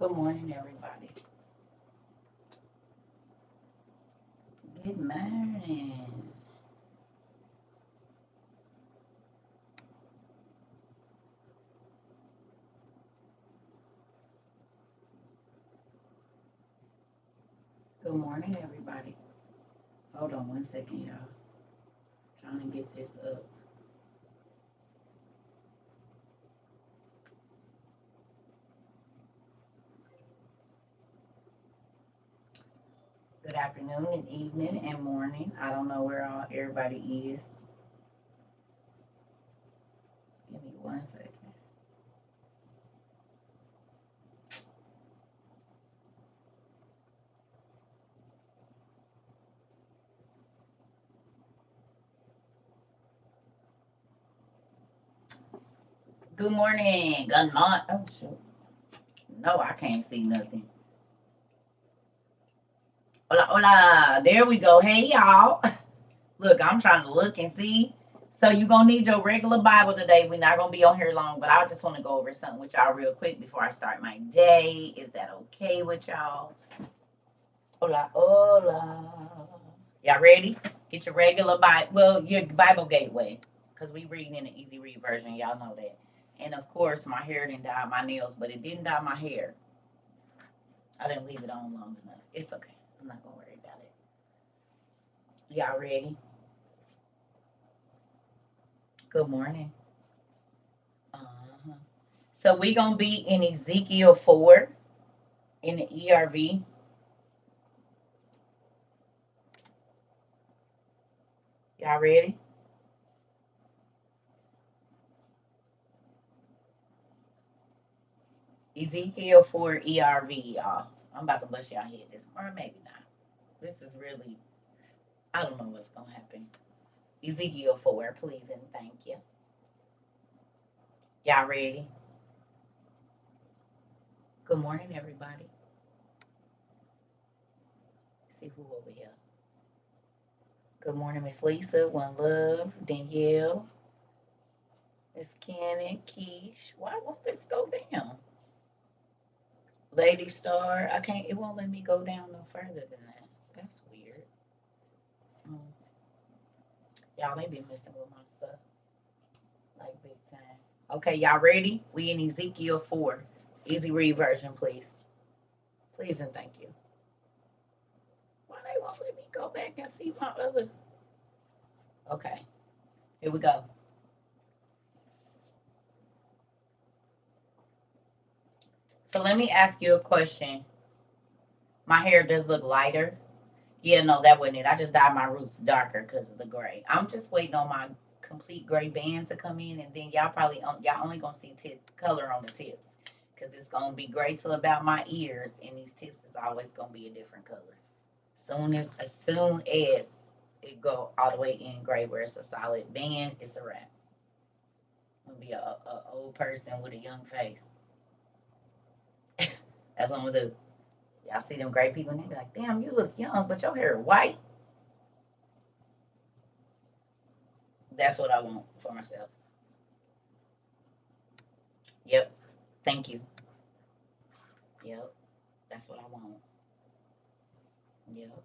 Good morning, everybody. Good morning. Good morning, everybody. Hold on 1 second, y'all. Trying to get this up. Good afternoon and evening and morning. I don't know where everybody is. Give me 1 second. Good morning. Good morning. Oh, shoot. No, I can't see nothing. Hola, hola. There we go. Hey, y'all. Look, I'm trying to look and see. So you're gonna need your regular Bible today. We're not gonna be on here long, but I just want to go over something with y'all real quick before I start my day. Is that okay with y'all? Hola, hola. Y'all ready? Get your regular Bible. Well, your Bible Gateway, because we read in the easy read version. Y'all know that. And of course, my hair didn't dye my nails, but it didn't dye my hair. I didn't leave it on long enough. It's okay. I'm not gonna worry about it. Y'all ready? Good morning. Uh-huh. So we're gonna be in Ezekiel 4 in the ERV. Y'all ready? Ezekiel 4 ERV, y'all. I'm about to bust y'all head this, or maybe not. This is really, I don't know what's gonna happen. Ezekiel 4, please and thank you. Y'all ready? Good morning, everybody. Let's see who over here. Good morning, Miss Lisa, One Love, Danielle, Miss Cannon, Keish. Why won't this go down? Lady Star, I can't. It won't let me go down no further than that. That's weird. Mm. Y'all may be messing with my stuff like big time. Okay, y'all ready? We in Ezekiel 4. Easy read version, please. Please and thank you. Why they won't let me go back and see my other? Okay, here we go. So let me ask you a question. My hair does look lighter. Yeah, no, that wasn't it. I just dyed my roots darker because of the gray. I'm just waiting on my complete gray band to come in, and then y'all only gonna see color on the tips because it's gonna be gray till about my ears, and these tips is always gonna be a different color. As soon as it go all the way in gray where it's a solid band, it's a wrap. I'm gonna be a old person with a young face. That's what I'm gonna do. Y'all see them gray people, and they be like, "Damn, you look young, but your hair white." That's what I want for myself. Yep. Thank you. Yep. That's what I want. Yep.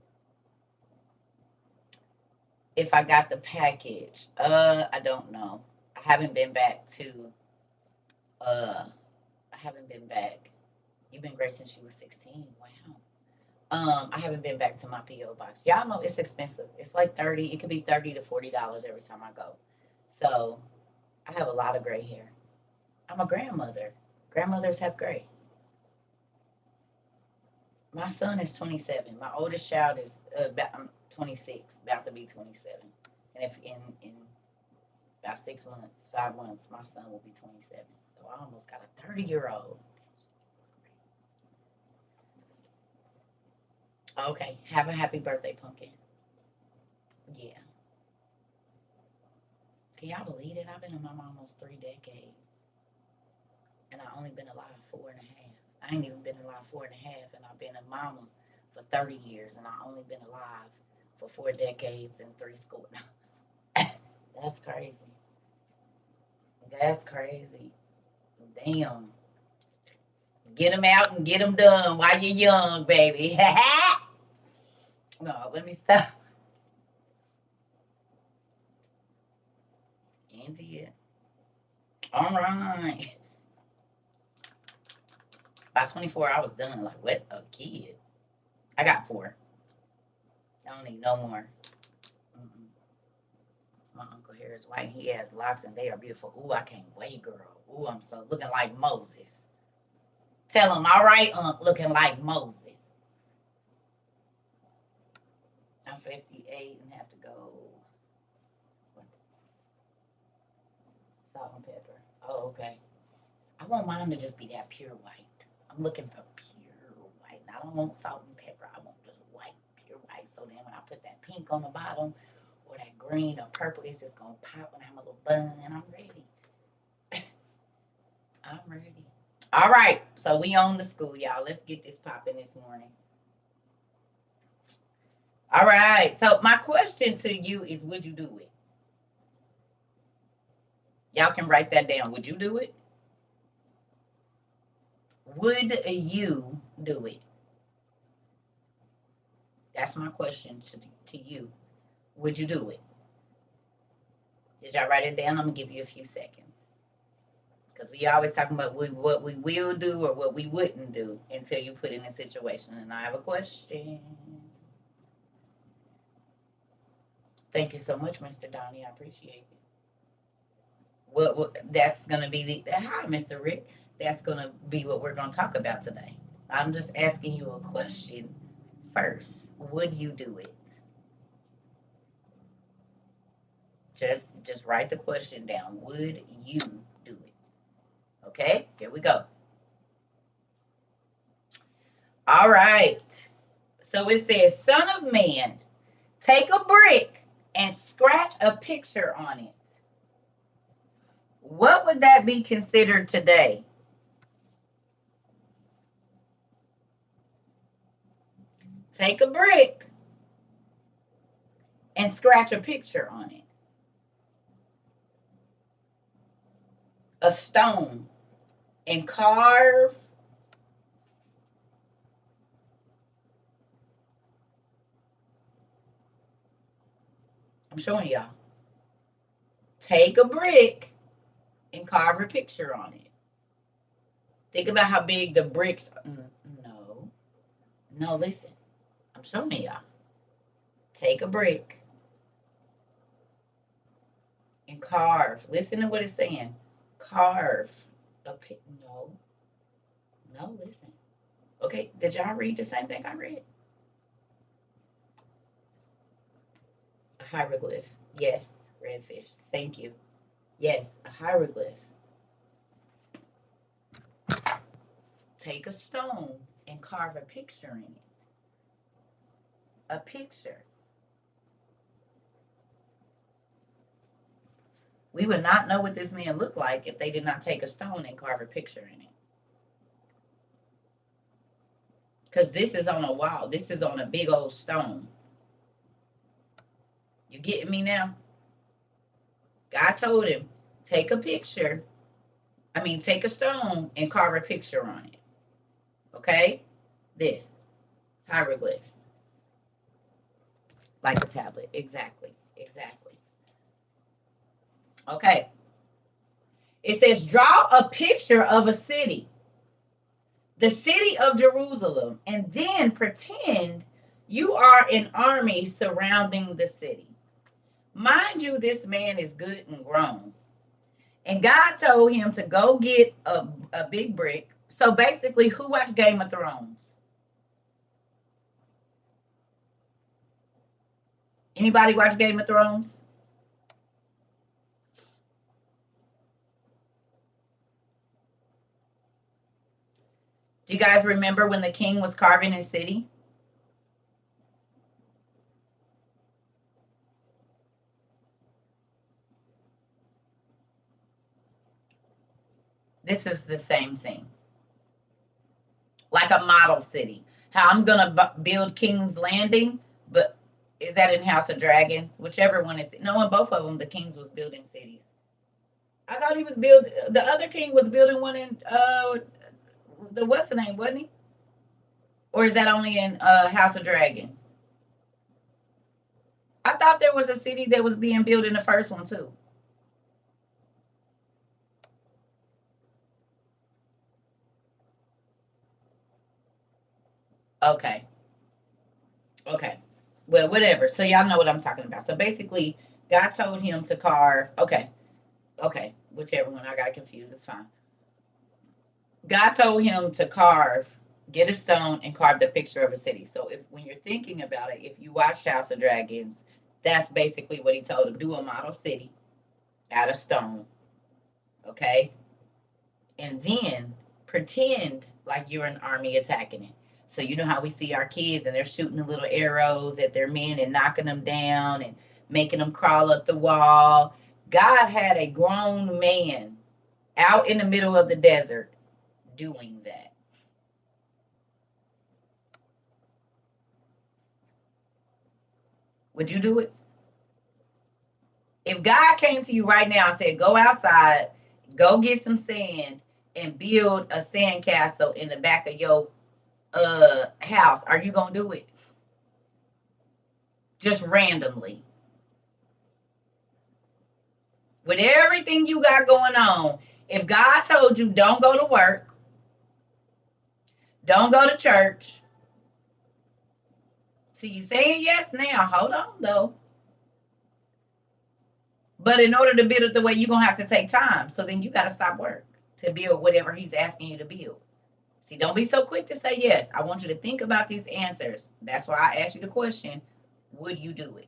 If I got the package, I don't know. I haven't been back to. Uh, I haven't been back. You've been great since you were 16. Wow. I haven't been back to my PO box. Y'all know it's expensive. It's like 30. It could be $30 to $40 every time I go. So I have a lot of gray hair. I'm a grandmother. Grandmothers have gray. My son is 27. My oldest child is about 26, about to be 27. And if in about 6 months, 5 months, my son will be 27. So I almost got a 30-year-old. Okay, have a happy birthday, pumpkin. Yeah. Can y'all believe it? I've been a mom almost 3 decades, and I only been alive 4.5. I ain't even been alive 4.5, and I've been a mama for 30 years, and I only been alive for 4 decades and 3 school. That's crazy. That's crazy. Damn. Get them out and get them done while you're young, baby. No, let me stop. India. All right. By 24, I was done. Like, what a kid. I got 4. I don't need no more. Mm-mm. My uncle hair is white. He has locks, and they are beautiful. Ooh, I can't wait, girl. Ooh, I'm so looking like Moses. Tell him, all right, looking like Moses. I'm 58 and have to go. Salt and pepper. Oh, okay. I want mine to just be that pure white. I'm looking for pure white. I don't want salt and pepper. I want just white, pure white. So then when I put that pink on the bottom or that green or purple, it's just going to pop when I'm a little bun and I'm ready. I'm ready. All right. So we on the school, y'all. Let's get this popping this morning. All right. So my question to you is, would you do it? Y'all can write that down. Would you do it? Would you do it? That's my question to you. Would you do it? Did y'all write it down? I'm going to give you a few seconds. Because we always talking about what we will do or what we wouldn't do until you put in a situation. And I have a question. Thank you so much, Mr. Donnie. I appreciate it. What that's going to be hi, Mr. Rick. That's going to be what we're going to talk about today. I'm just asking you a question first. Would you do it? Just write the question down. Would you do it? Okay, here we go. All right. So it says, Son of man, take a brick and scratch a picture on it. What would that be considered today? Take a brick and scratch a picture on it. A stone and carve I'm showing y'all. Take a brick and carve a picture on it. Think about how big the bricks. No, listen. I'm showing y'all. Take a brick and carve. Listen to what it's saying. Carve a pic. No, listen. Okay, did y'all read the same thing I read? A hieroglyph. Yes, redfish. Thank you. Yes, a hieroglyph. Take a stone and carve a picture in it. A picture. We would not know what this man looked like if they did not take a stone and carve a picture in it. Because this is on a wall. This is on a big old stone. You getting me now? God told him, take a picture. Take a stone and carve a picture on it. Okay? This. Hieroglyphs. Like a tablet. Exactly. Okay. It says, draw a picture of a city. The city of Jerusalem. And then pretend you are an army surrounding the city. Mind you, this man is good and grown. And God told him to go get a big brick. So basically, who watched Game of Thrones? Anybody watch Game of Thrones? Do you guys remember when the king was carving his city? This is the same thing. Like a model city. How I'm going to build King's Landing, but is that in House of Dragons? Whichever one is. No, in both of them, the kings was building cities. I thought he was the other king was building one in the what's the name, wasn't he? Or is that only in House of Dragons? I thought there was a city that was being built in the first one too. Okay. Okay. Well, whatever. So y'all know what I'm talking about. So basically, God told him to carve. Okay. Okay. Whichever one I got confused. It's fine. God told him to carve, get a stone and carve the picture of a city. So if when you're thinking about it, if you watch House of Dragons, that's basically what he told him. Do a model city out of stone. Okay. And then pretend like you're an army attacking it. So you know how we see our kids and they're shooting the little arrows at their men and knocking them down and making them crawl up the wall. God had a grown man out in the middle of the desert doing that. Would you do it? If God came to you right now and said, go outside, go get some sand and build a sand castle in the back of your house, are you gonna do it? Just randomly. With everything you got going on, if God told you don't go to work, don't go to church, see you saying yes now, hold on though. But in order to build it the way you're gonna have to take time. So then you gotta stop work to build whatever he's asking you to build. See, don't be so quick to say yes. I want you to think about these answers. That's why I asked you the question, would you do it?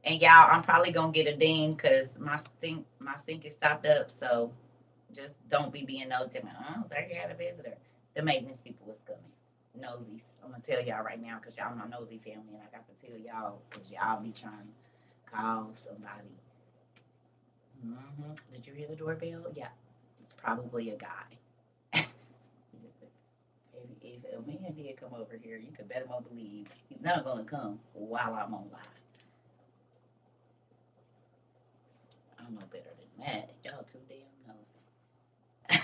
And y'all, I'm probably gonna get a ding because my sink is stopped up. So just don't be being nosy. Oh, sorry, you had a visitor. The maintenance people was coming. Nosies. I'm gonna tell y'all right now because y'all my nosy family, and I got to tell y'all because y'all be trying to call somebody. Did you hear the doorbell? Yeah, it's probably a guy. If a man did come over here, you could better well believe he's not gonna come while I'm on live. I know better than that. Y'all too damn nosy.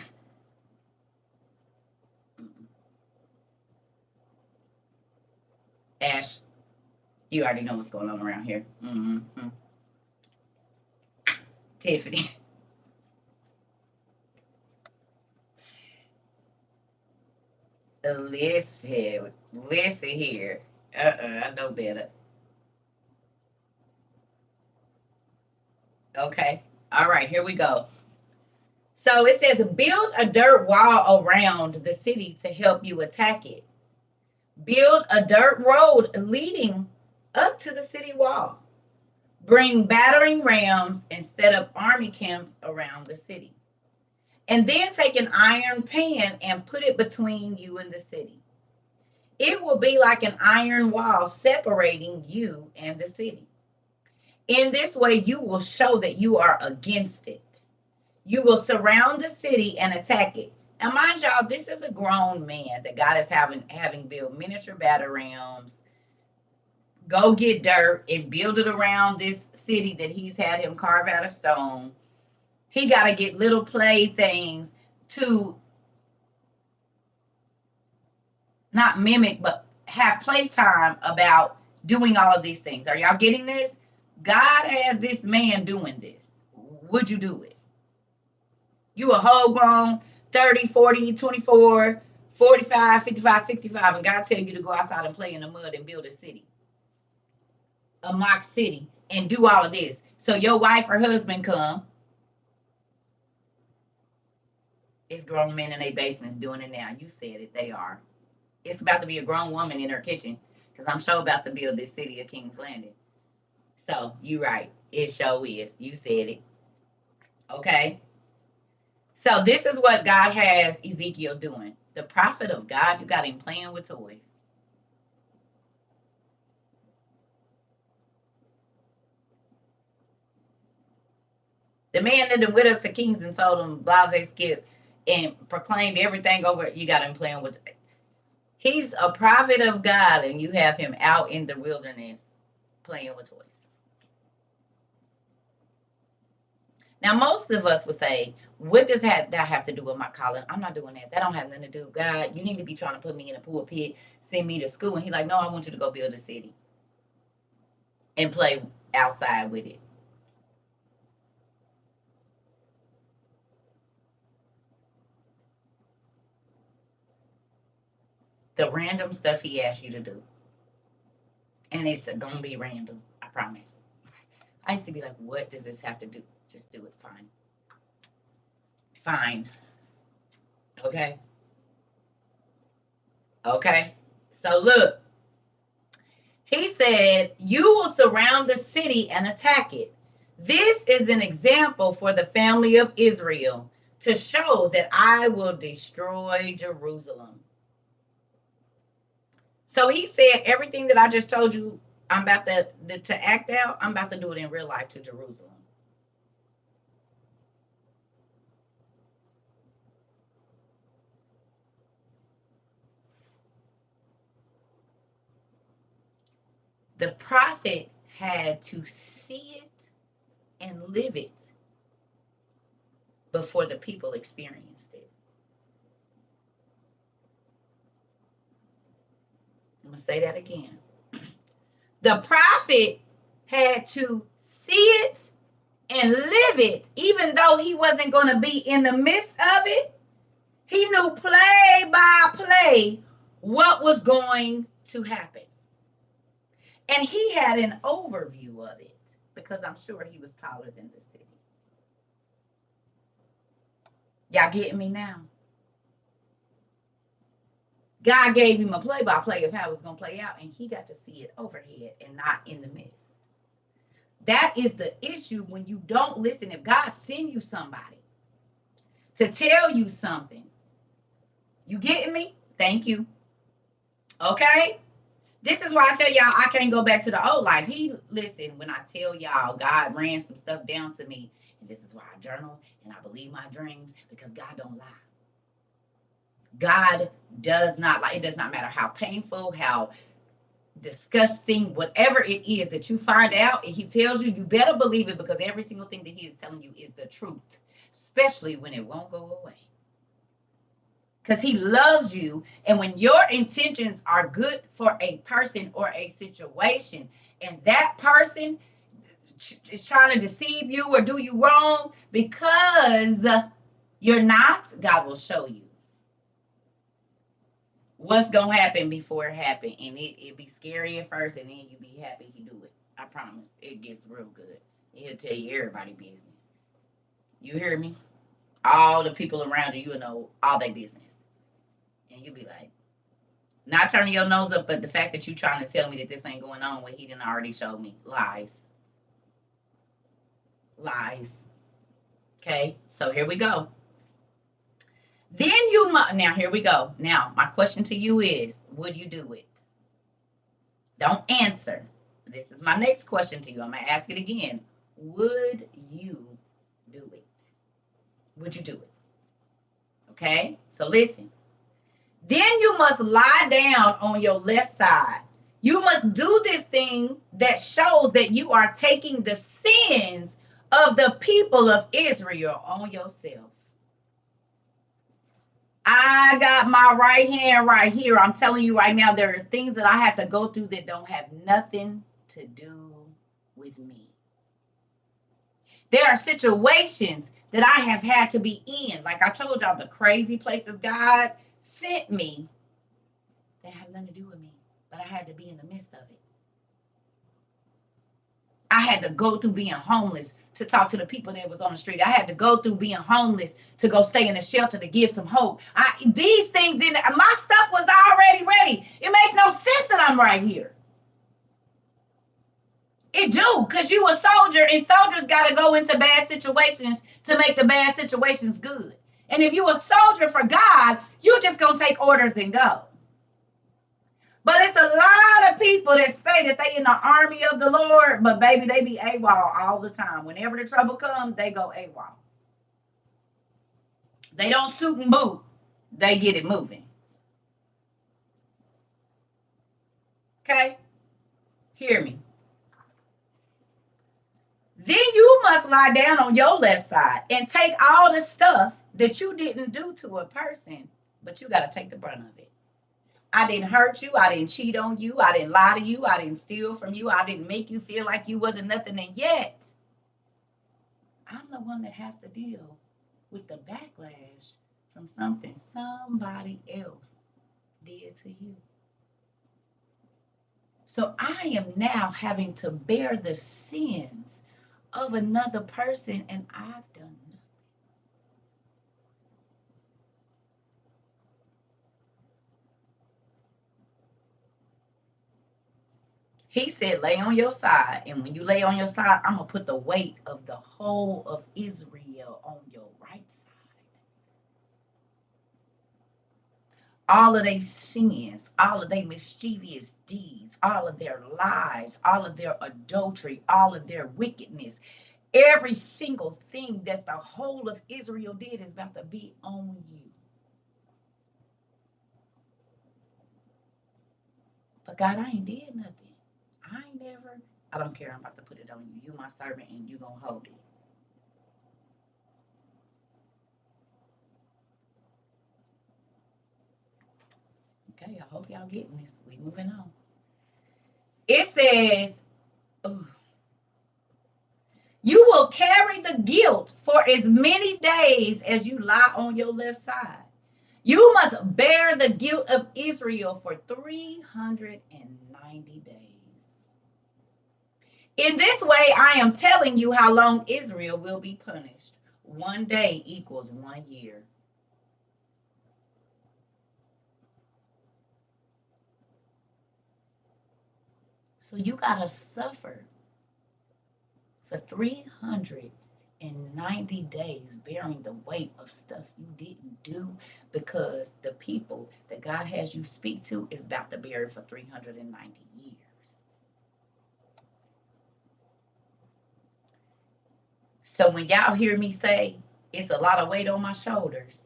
Ash, you already know what's going on around here. Tiffany. Listen here. I know better. Okay. All right, here we go. So it says build a dirt wall around the city to help you attack it. Build a dirt road leading up to the city wall. Bring battering rams and set up army camps around the city. And then take an iron pan and put it between you and the city. It will be like an iron wall separating you and the city. In this way, you will show that you are against it. You will surround the city and attack it. Now, mind y'all, this is a grown man that God is having build miniature battle rams. Go get dirt and build it around this city that he's had him carve out of stone. He got to get little playthings to not mimic, but have playtime about doing all of these things. Are y'all getting this? God has this man doing this. Would you do it? You a whole grown 30, 40, 24, 45, 55, 65, and God tell you to go outside and play in the mud and build a city, a mock city, and do all of this. So your wife or husband come. It's grown men in their basements doing it now. You said it. They are. It's about to be a grown woman in her kitchen because I'm sure about to build this city of King's Landing. So you right. It sure is. You said it. Okay. So this is what God has Ezekiel doing. The prophet of God, you got him playing with toys. The man that went up to kings and told them blase skip and proclaimed everything over, you got him playing with. He's a prophet of God, and you have him out in the wilderness playing with toys. Now, most of us would say, What does that have to do with my calling? I'm not doing that. That don't have nothing to do. God, you need to be trying to put me in a pulpit, send me to school. And he's like, no, I want you to go build a city and play outside with it. The random stuff he asks you to do. And it's going to be random. I promise. I used to be like, what does this have to do? Just do it. Fine. Fine. Okay. Okay. So look. He said, you will surround the city and attack it. This is an example for the family of Israel to show that I will destroy Jerusalem. So he said, everything that I just told you, I'm about to act out, I'm about to do it in real life to Jerusalem. The prophet had to see it and live it before the people experienced it. I'm going to say that again. The prophet had to see it and live it, even though he wasn't going to be in the midst of it. He knew play by play what was going to happen. And he had an overview of it because I'm sure he was taller than the city. Y'all getting me now? God gave him a play-by-play of how it was going to play out, and he got to see it overhead and not in the midst. That is the issue when you don't listen. If God send you somebody to tell you something, you getting me? Thank you. Okay? This is why I tell y'all I can't go back to the old life. Listen, when I tell y'all God ran some stuff down to me, and this is why I journal and I believe my dreams, because God don't lie. God does not lie. It does not matter how painful, how disgusting, whatever it is that you find out, and he tells you, you better believe it, because every single thing that he is telling you is the truth, especially when it won't go away. Because he loves you, and when your intentions are good for a person or a situation, and that person is trying to deceive you or do you wrong because you're not, God will show you what's gonna happen before it happen, and it be scary at first, and then you be happy he do it. I promise, it gets real good. He'll tell you everybody's business. You hear me? All the people around you, you know all their business, and you be like, not turning your nose up, but the fact that you trying to tell me that this ain't going on when he didn't already show me. Lies. Okay, so here we go. Then you must, now here we go. Now, my question to you is, would you do it? Don't answer. This is my next question to you. I'm going to ask it again. Would you do it? Would you do it? Okay, so listen. Then you must lie down on your left side. You must do this thing that shows that you are taking the sins of the people of Israel on yourself. I got my right hand right here. I'm telling you right now, there are things that I have to go through that don't have nothing to do with me. There are situations that I have had to be in. Like I told y'all, the crazy places God sent me that have nothing to do with me, but I had to be in the midst of it. I had to go through being homeless to talk to the people that was on the street. I had to go through being homeless to go stay in a shelter to give some hope. These things didn't, my stuff was already ready. It makes no sense that I'm right here. It do, because you a soldier, and soldiers got to go into bad situations to make the bad situations good. And if you a soldier for God, you just going to take orders and go. But it's a lot of people that say that they in the army of the Lord, but baby, they be AWOL all the time. Whenever the trouble comes, they go AWOL. They don't suit and boot. They get it moving. Okay? Hear me. Then you must lie down on your left side and take all the stuff that you didn't do to a person, but you got to take the brunt of it. I didn't hurt you. I didn't cheat on you. I didn't lie to you. I didn't steal from you. I didn't make you feel like you wasn't nothing. And yet, I'm the one that has to deal with the backlash from something somebody else did to you. So I am now having to bear the sins of another person, and I've done nothing. He said, lay on your side. And when you lay on your side, I'm going to put the weight of the whole of Israel on your right side. All of their sins, all of their mischievous deeds, all of their lies, all of their adultery, all of their wickedness, every single thing that the whole of Israel did is about to be on you. But God, I ain't did nothing. I don't care. I'm about to put it on you. You my servant and you gonna hold it. Okay, I hope y'all getting this. We moving on. It says, ooh, you will carry the guilt for as many days as you lie on your left side. You must bear the guilt of Israel for 390 days. In this way, I am telling you how long Israel will be punished. 1 day equals 1 year. So you got to suffer for 390 days bearing the weight of stuff you didn't do, because the people that God has you speak to is about to bear it for 390 years. So when y'all hear me say it's a lot of weight on my shoulders,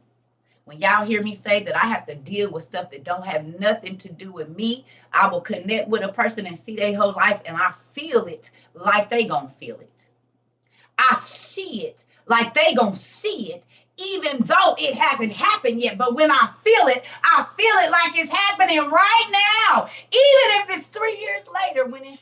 when y'all hear me say that I have to deal with stuff that don't have nothing to do with me, I will connect with a person and see their whole life, and I feel it like they gonna feel it. I see it like they gonna see it, even though it hasn't happened yet. But when I feel it like it's happening right now, even if it's 3 years later when it.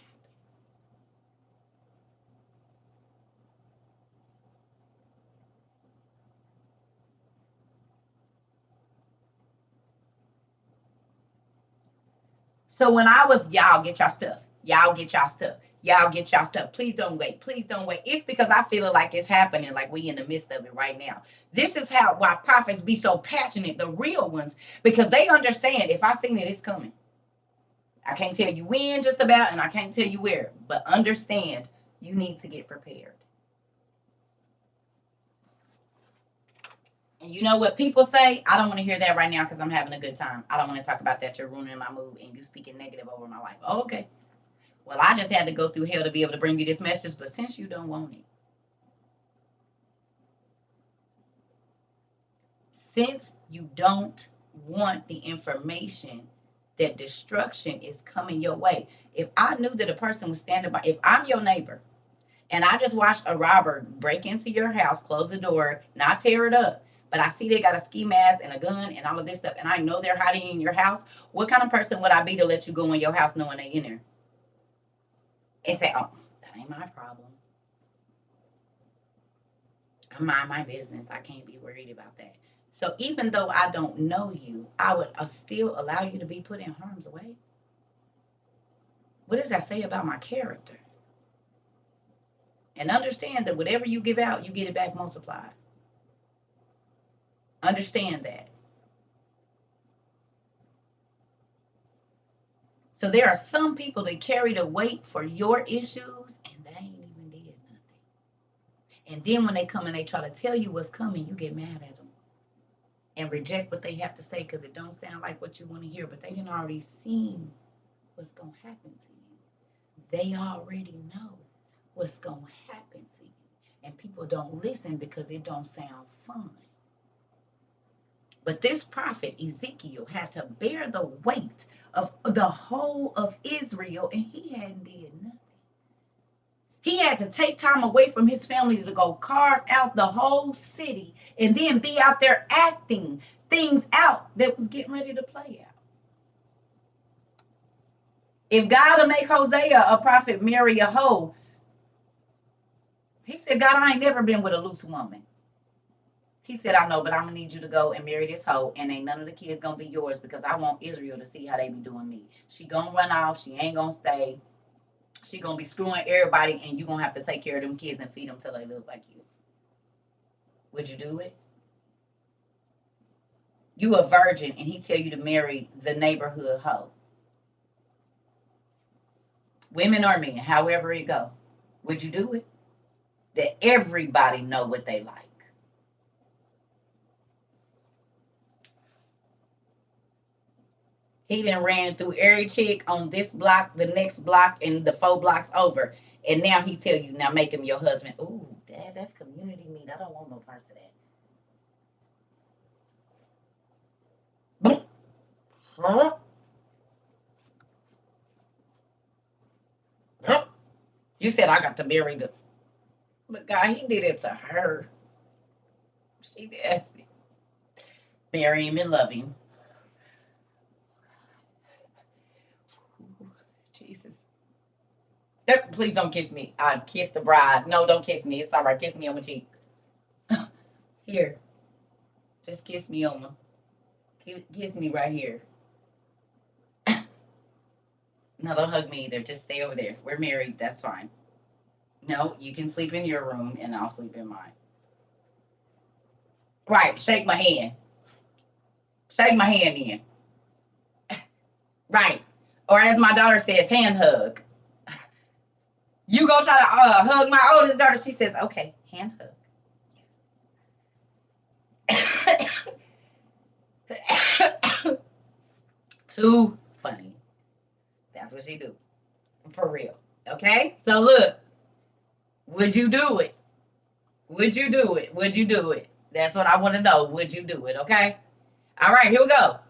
So when I was, y'all get y'all stuff, y'all get y'all stuff, y'all get y'all stuff. Please don't wait. Please don't wait. It's because I feel it like it's happening, like we in the midst of it right now. This is why prophets be so passionate, the real ones, because they understand if I seen it, it's coming. I can't tell you when just about, and I can't tell you where, but understand you need to get prepared. And you know what people say? I don't want to hear that right now because I'm having a good time. I don't want to talk about that. You're ruining my mood and you speaking negative over my life. Oh, okay. Well, I just had to go through hell to be able to bring you this message, but since you don't want it, since you don't want the information that destruction is coming your way, if I knew that a person was standing by, if I'm your neighbor and I just watched a robber break into your house, close the door, not tear it up, but I see they got a ski mask and a gun and all of this stuff, and I know they're hiding in your house, what kind of person would I be to let you go in your house knowing they in there? And say, oh, that ain't my problem. I mind my business. I can't be worried about that. So even though I don't know you, I would still allow you to be put in harm's way. What does that say about my character? And understand that whatever you give out, you get it back multiplied. Understand that. So there are some people that carry the weight for your issues and they ain't even did nothing. And then when they come and they try to tell you what's coming, you get mad at them and reject what they have to say because it don't sound like what you want to hear, but they didn't already seen what's going to happen to you. They already know what's going to happen to you. And people don't listen because it don't sound fun. But this prophet Ezekiel had to bear the weight of the whole of Israel, and he hadn't did nothing. He had to take time away from his family to go carve out the whole city and then be out there acting things out that was getting ready to play out. If God will make Hosea a prophet marry a hoe, he said, God, I ain't never been with a loose woman. He said, I know, but I'm going to need you to go and marry this hoe, and ain't none of the kids going to be yours because I want Israel to see how they be doing me. She going to run off. She ain't going to stay. She going to be screwing everybody, and you going to have to take care of them kids and feed them till they look like you. Would you do it? You a virgin, and he tell you to marry the neighborhood hoe. Women or men, however it go. Would you do it? That everybody know what they like. He done ran through every chick on this block, the next block, and the 4 blocks over. And now he tell you, now make him your husband. Ooh, Dad, that's community meat. I don't want no parts of that. Huh? Huh? You said I got to marry the... But God, he did it to her. She did. Marry him and love him. Jesus. Please don't kiss me. I'd kiss the bride. No, don't kiss me. It's all right. Kiss me on my cheek. Here. Just kiss me on my... Kiss me right here. No, don't hug me either. Just stay over there. We're married. That's fine. No, you can sleep in your room and I'll sleep in mine. Right. Shake my hand. Shake my hand in. Right. Or as my daughter says, hand hug. You go try to hug my oldest daughter. She says, okay, hand hug. Too funny. That's what she do. For real. Okay? So look. Would you do it? Would you do it? Would you do it? That's what I want to know. Would you do it? Okay? All right, here we go.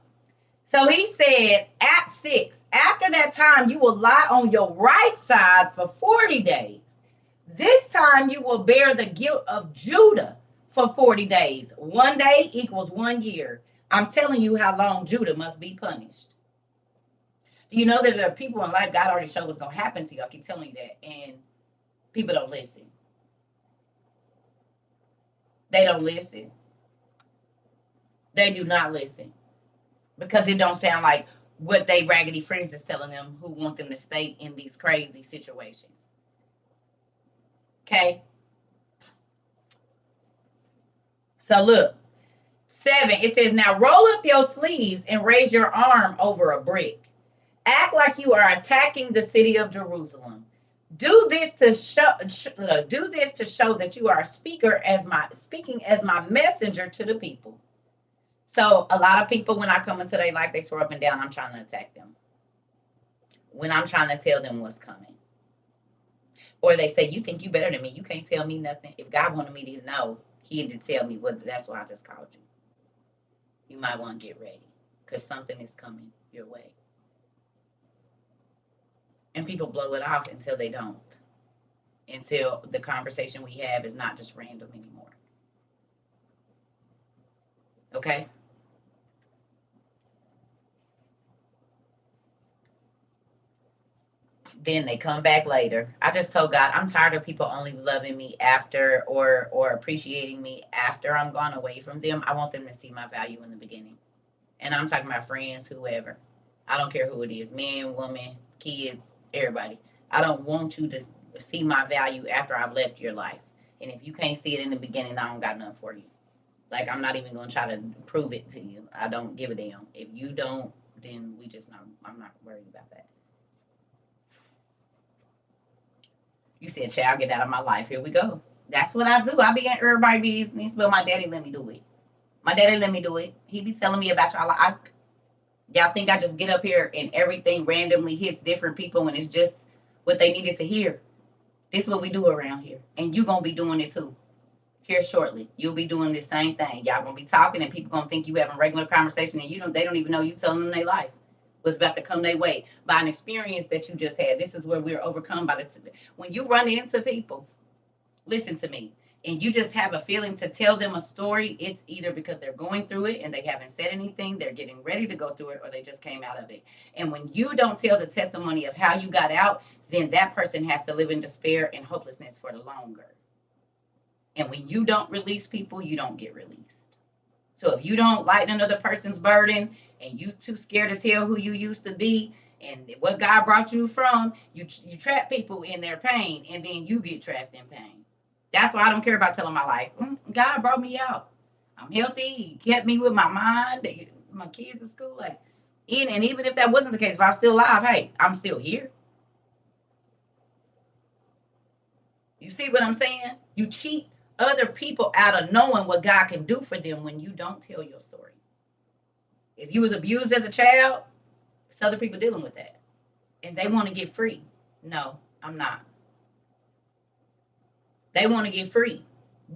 So he said, Act 6, after that time, you will lie on your right side for 40 days. This time you will bear the guilt of Judah for 40 days. 1 day equals 1 year. I'm telling you how long Judah must be punished. Do you know that there are people in life God already showed what's going to happen to you? I keep telling you that. And people don't listen. They don't listen. They do not listen. Because it don't sound like what they raggedy friends is telling them who want them to stay in these crazy situations. Okay? So look. 7, it says, now roll up your sleeves and raise your arm over a brick. Act like you are attacking the city of Jerusalem. Do this to show that you are speaking as my messenger to the people. So a lot of people, when I come into their life, they swear up and down I'm trying to attack them. When I'm trying to tell them what's coming. Or they say, you think you better than me. You can't tell me nothing. If God wanted me to know, he had to tell me what. That's why I just called you. You might want to get ready because something is coming your way. And people blow it off until they don't. Until the conversation we have is not just random anymore. Okay? Then they come back later. I just told God, I'm tired of people only loving me after or appreciating me after I'm gone away from them. I want them to see my value in the beginning. And I'm talking about friends, whoever. I don't care who it is, man, woman, kids, everybody. I don't want you to see my value after I've left your life. And if you can't see it in the beginning, I don't got nothing for you. Like, I'm not even going to try to prove it to you. I don't give a damn. If you don't, then we just not, I'm not worried about that. You said, child, get out of my life. Here we go. That's what I do. I be in everybody's business, but my daddy let me do it. My daddy let me do it. He be telling me about y'all. Y'all think I just get up here and everything randomly hits different people when it's just what they needed to hear. This is what we do around here. And you going to be doing it too. Here shortly. You'll be doing the same thing. Y'all going to be talking and people going to think you having regular conversation and they don't even know you telling them their life. was about to come their way by an experience that you just had. This is where we're overcome by this. When you run into people, listen to me, and you just have a feeling to tell them a story, it's either because they're going through it and they haven't said anything, they're getting ready to go through it, or they just came out of it. And when you don't tell the testimony of how you got out, then that person has to live in despair and hopelessness for the longer. And when you don't release people, you don't get released. So if you don't lighten another person's burden and you too scared to tell who you used to be and what God brought you from, you trap people in their pain, and then you get trapped in pain. That's why I don't care about telling my life. God brought me out. I'm healthy. He kept me with my mind. My kids in school. And even if that wasn't the case, if I was still alive, hey, I'm still here. You see what I'm saying? You cheat other people out of knowing what God can do for them when you don't tell your story. If you was abused as a child, it's other people dealing with that. And they want to get free. No, I'm not. They want to get free.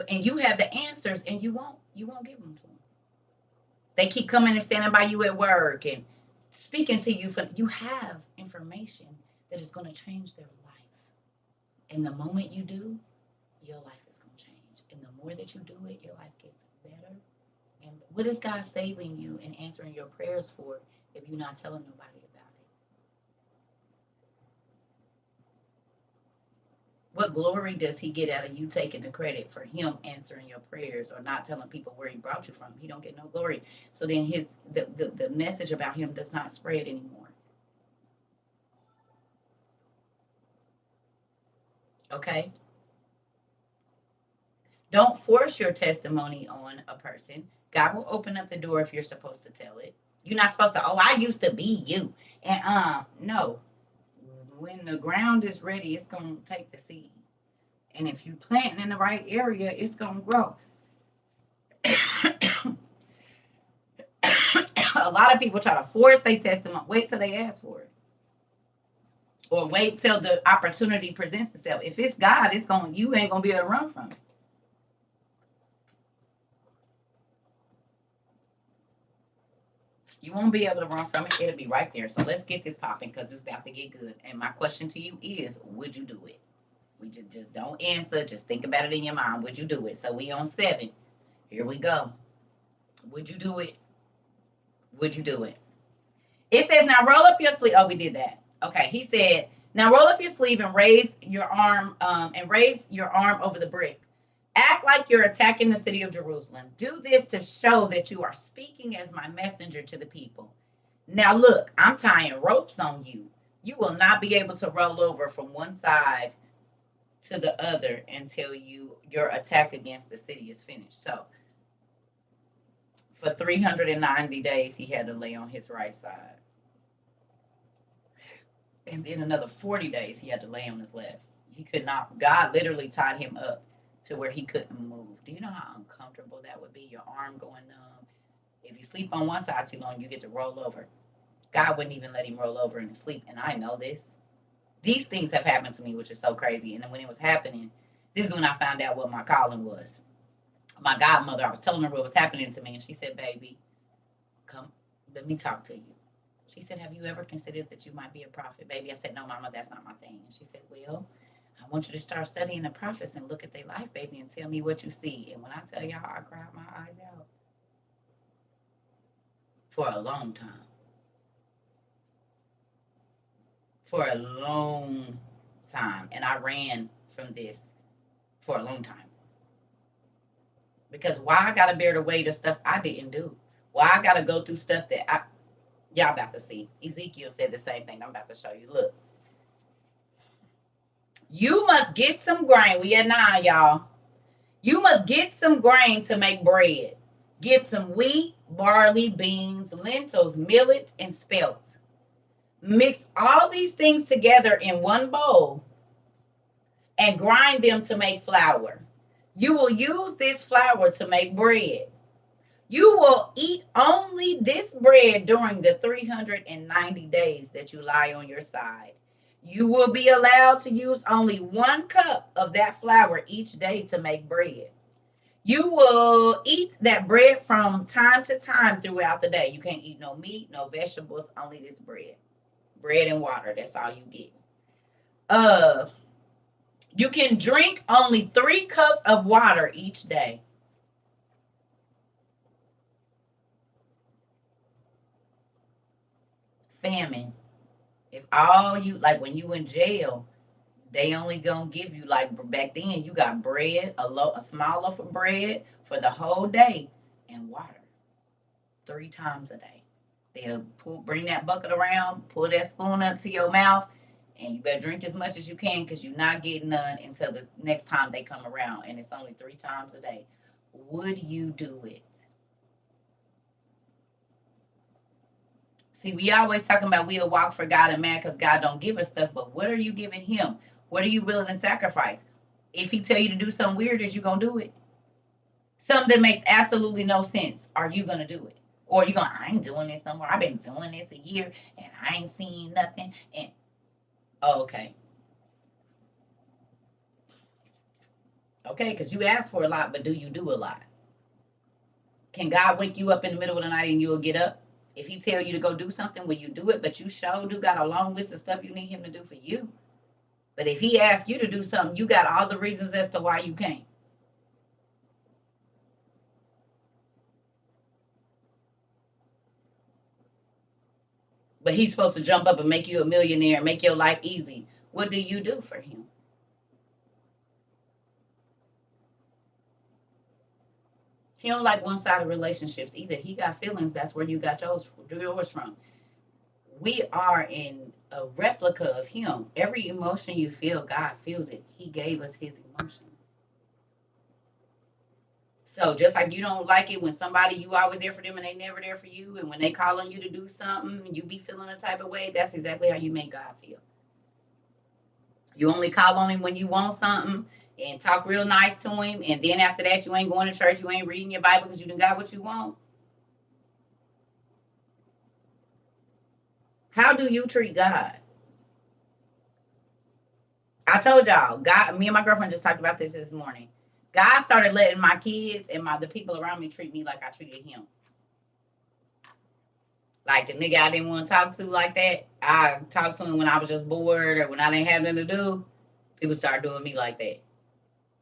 And you have the answers, and you won't give them to them. They keep coming and standing by you at work and speaking to you. You have information that is going to change their life. And the moment you do, your life is going to change. And the more that you do it, your life gets better. And what is God saving you and answering your prayers for if you're not telling nobody about it? What glory does he get out of you taking the credit for him answering your prayers or not telling people where he brought you from? He don't get no glory. So then the message about him does not spread anymore. Okay? Don't force your testimony on a person. God will open up the door if you're supposed to tell it. You're not supposed to, I used to be you. And no. When the ground is ready, it's going to take the seed. And if you plant in the right area, it's going to grow. A lot of people try to force their testimony. Wait till they ask for it. Or wait till the opportunity presents itself. If it's God, you ain't going to be able to run from it. You won't be able to run from it. It'll be right there. So let's get this popping because it's about to get good. And my question to you is, would you do it? We just don't answer. Just think about it in your mind. Would you do it? So we on 7. Here we go. Would you do it? Would you do it? It says, now roll up your sleeve. Oh, we did that. Okay. He said, now roll up your sleeve and raise your arm over the brick. Act like you're attacking the city of Jerusalem. Do this to show that you are speaking as my messenger to the people. Now look, I'm tying ropes on you. You will not be able to roll over from one side to the other until your attack against the city is finished. So for 390 days, he had to lay on his right side. And then another 40 days, he had to lay on his left. He could not, God literally tied him up to where he couldn't move. Do you know how uncomfortable that would be? Your arm going numb. If you sleep on one side too long, you get to roll over. God wouldn't even let him roll over in his sleep. And I know this. These things have happened to me, which is so crazy. And then when it was happening, this is when I found out what my calling was. My godmother, I was telling her what was happening to me. And she said, baby, come, let me talk to you. She said, have you ever considered that you might be a prophet? Baby, I said, no, mama, that's not my thing. And she said, well, I want you to start studying the prophets and look at their life, baby, and tell me what you see. And when I tell y'all, I cried my eyes out for a long time. For a long time. And I ran from this for a long time. Because why I got to bear the weight of stuff I didn't do? Why I got to go through stuff that y'all about to see. Ezekiel said the same thing. I'm about to show you. Look. You must get some grain. We at 9, y'all. You must get some grain to make bread. Get some wheat, barley, beans, lentils, millet, and spelt. Mix all these things together in one bowl and grind them to make flour. You will use this flour to make bread. You will eat only this bread during the 390 days that you lie on your side. You will be allowed to use only 1 cup of that flour each day to make bread. You will eat that bread from time to time throughout the day. You can't eat no meat, no vegetables, only this bread. Bread and water. That's all you get. Uh, you can drink only 3 cups of water each day. Famine. If all you like when you in jail, they only gonna give you like back then. You got bread, a small loaf of bread for the whole day, and water 3 times a day. They'll bring that bucket around, pull that spoon up to your mouth, and you better drink as much as you can because you're not getting none until the next time they come around, and it's only 3 times a day. Would you do it? See, we always talking about we'll walk for God and man because God don't give us stuff, but what are you giving him? What are you willing to sacrifice? If he tell you to do something weird, is you gonna do it? Something that makes absolutely no sense, are you gonna do it? Or you going, I ain't doing this no more. I've been doing this a year and I ain't seen nothing. And oh, okay. Okay, because you ask for a lot, but do you do a lot? Can God wake you up in the middle of the night and you'll get up? If he tell you to go do something, will you do it? But you sure do got a long list of stuff you need him to do for you. But if he asks you to do something, you got all the reasons as to why you can't. But he's supposed to jump up and make you a millionaire, make your life easy. What do you do for him? He don't like one-sided relationships either. He got feelings. That's where you got yours from. We are in a replica of him. Every emotion you feel, God feels it. He gave us his emotions. So just like you don't like it when somebody you always there for them and they never there for you, and when they call on you to do something, you be feeling a type of way. That's exactly how you make God feel. You only call on him when you want something and talk real nice to him, and then after that you ain't going to church, you ain't reading your Bible because you done got what you want. How do you treat God? I told y'all, God, me and my girlfriend just talked about this morning. God started letting my kids and the people around me treat me like I treated him. Like the nigga I didn't want to talk to like that. I talked to him when I was just bored or when I didn't have nothing to do. People started doing me like that.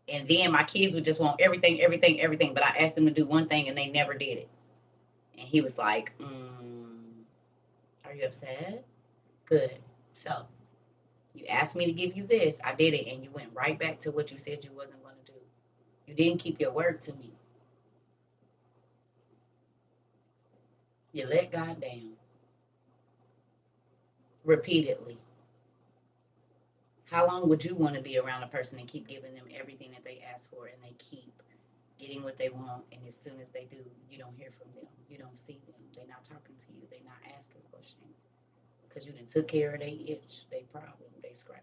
And then my kids would just want everything, everything, everything. But I asked them to do one thing and they never did it. And he was like, are you upset? Good. So you asked me to give you this. I did it. And you went right back to what you said you wasn't going to do. You didn't keep your word to me. You let God down repeatedly. How long would you want to be around a person and keep giving them everything that they ask for and they keep getting what they want, and as soon as they do, you don't hear from them, you don't see them, they're not talking to you, they're not asking questions because you done took care of their itch, their problem, they scratch.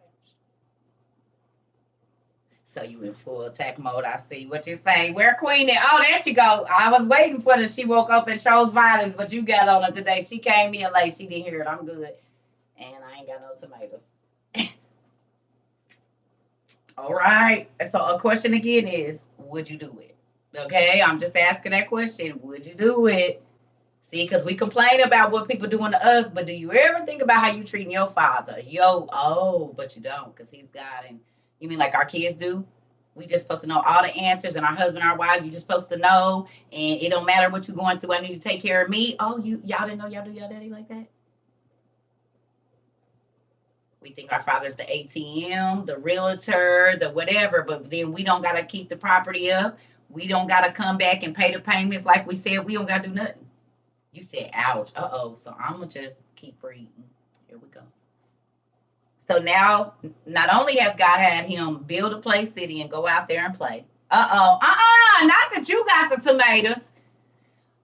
So you in full attack mode. I see what you're saying. Where Queen is? Oh, there she go. I was waiting for this. She woke up and chose violence, but you got on her today. She came in late. She didn't hear it. I'm good. And I ain't got no tomatoes. All right. So a question again is, would you do it? Okay. I'm just asking that question. Would you do it? See, because we complain about what people doing to us, but do you ever think about how you treating your father? But you don't, because he's God. And you mean like our kids do? We just supposed to know all the answers, and our husband, our wives, you just supposed to know, and it don't matter what you're going through. I need to take care of me. Oh, y'all didn't know y'all do your daddy like that? We think our father's the ATM, the realtor, the whatever, but then we don't gotta keep the property up. We don't gotta come back and pay the payments like we said. We don't gotta do nothing. You said, ouch. Uh-oh. So I'm going to just keep reading. Here we go. So now, not only has God had him build a play city and go out there and play. Uh-oh. Not that you got the tomatoes.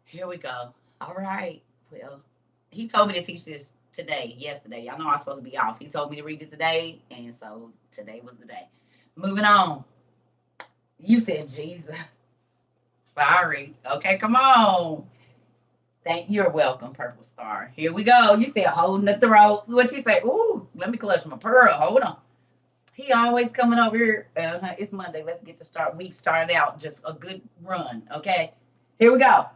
Here we go. All right. Well, he told me to teach this yesterday. I know I'm supposed to be off. He told me to read it today, and so today was the day. Moving on. You said Jesus. Sorry. Okay, come on. You're welcome, Purple Star. Here we go. You said holding the throat. What you say? Ooh, let me clutch my pearl. Hold on. He always coming over here. It's Monday. Let's get to start. Week started out just a good run. Okay, here we go.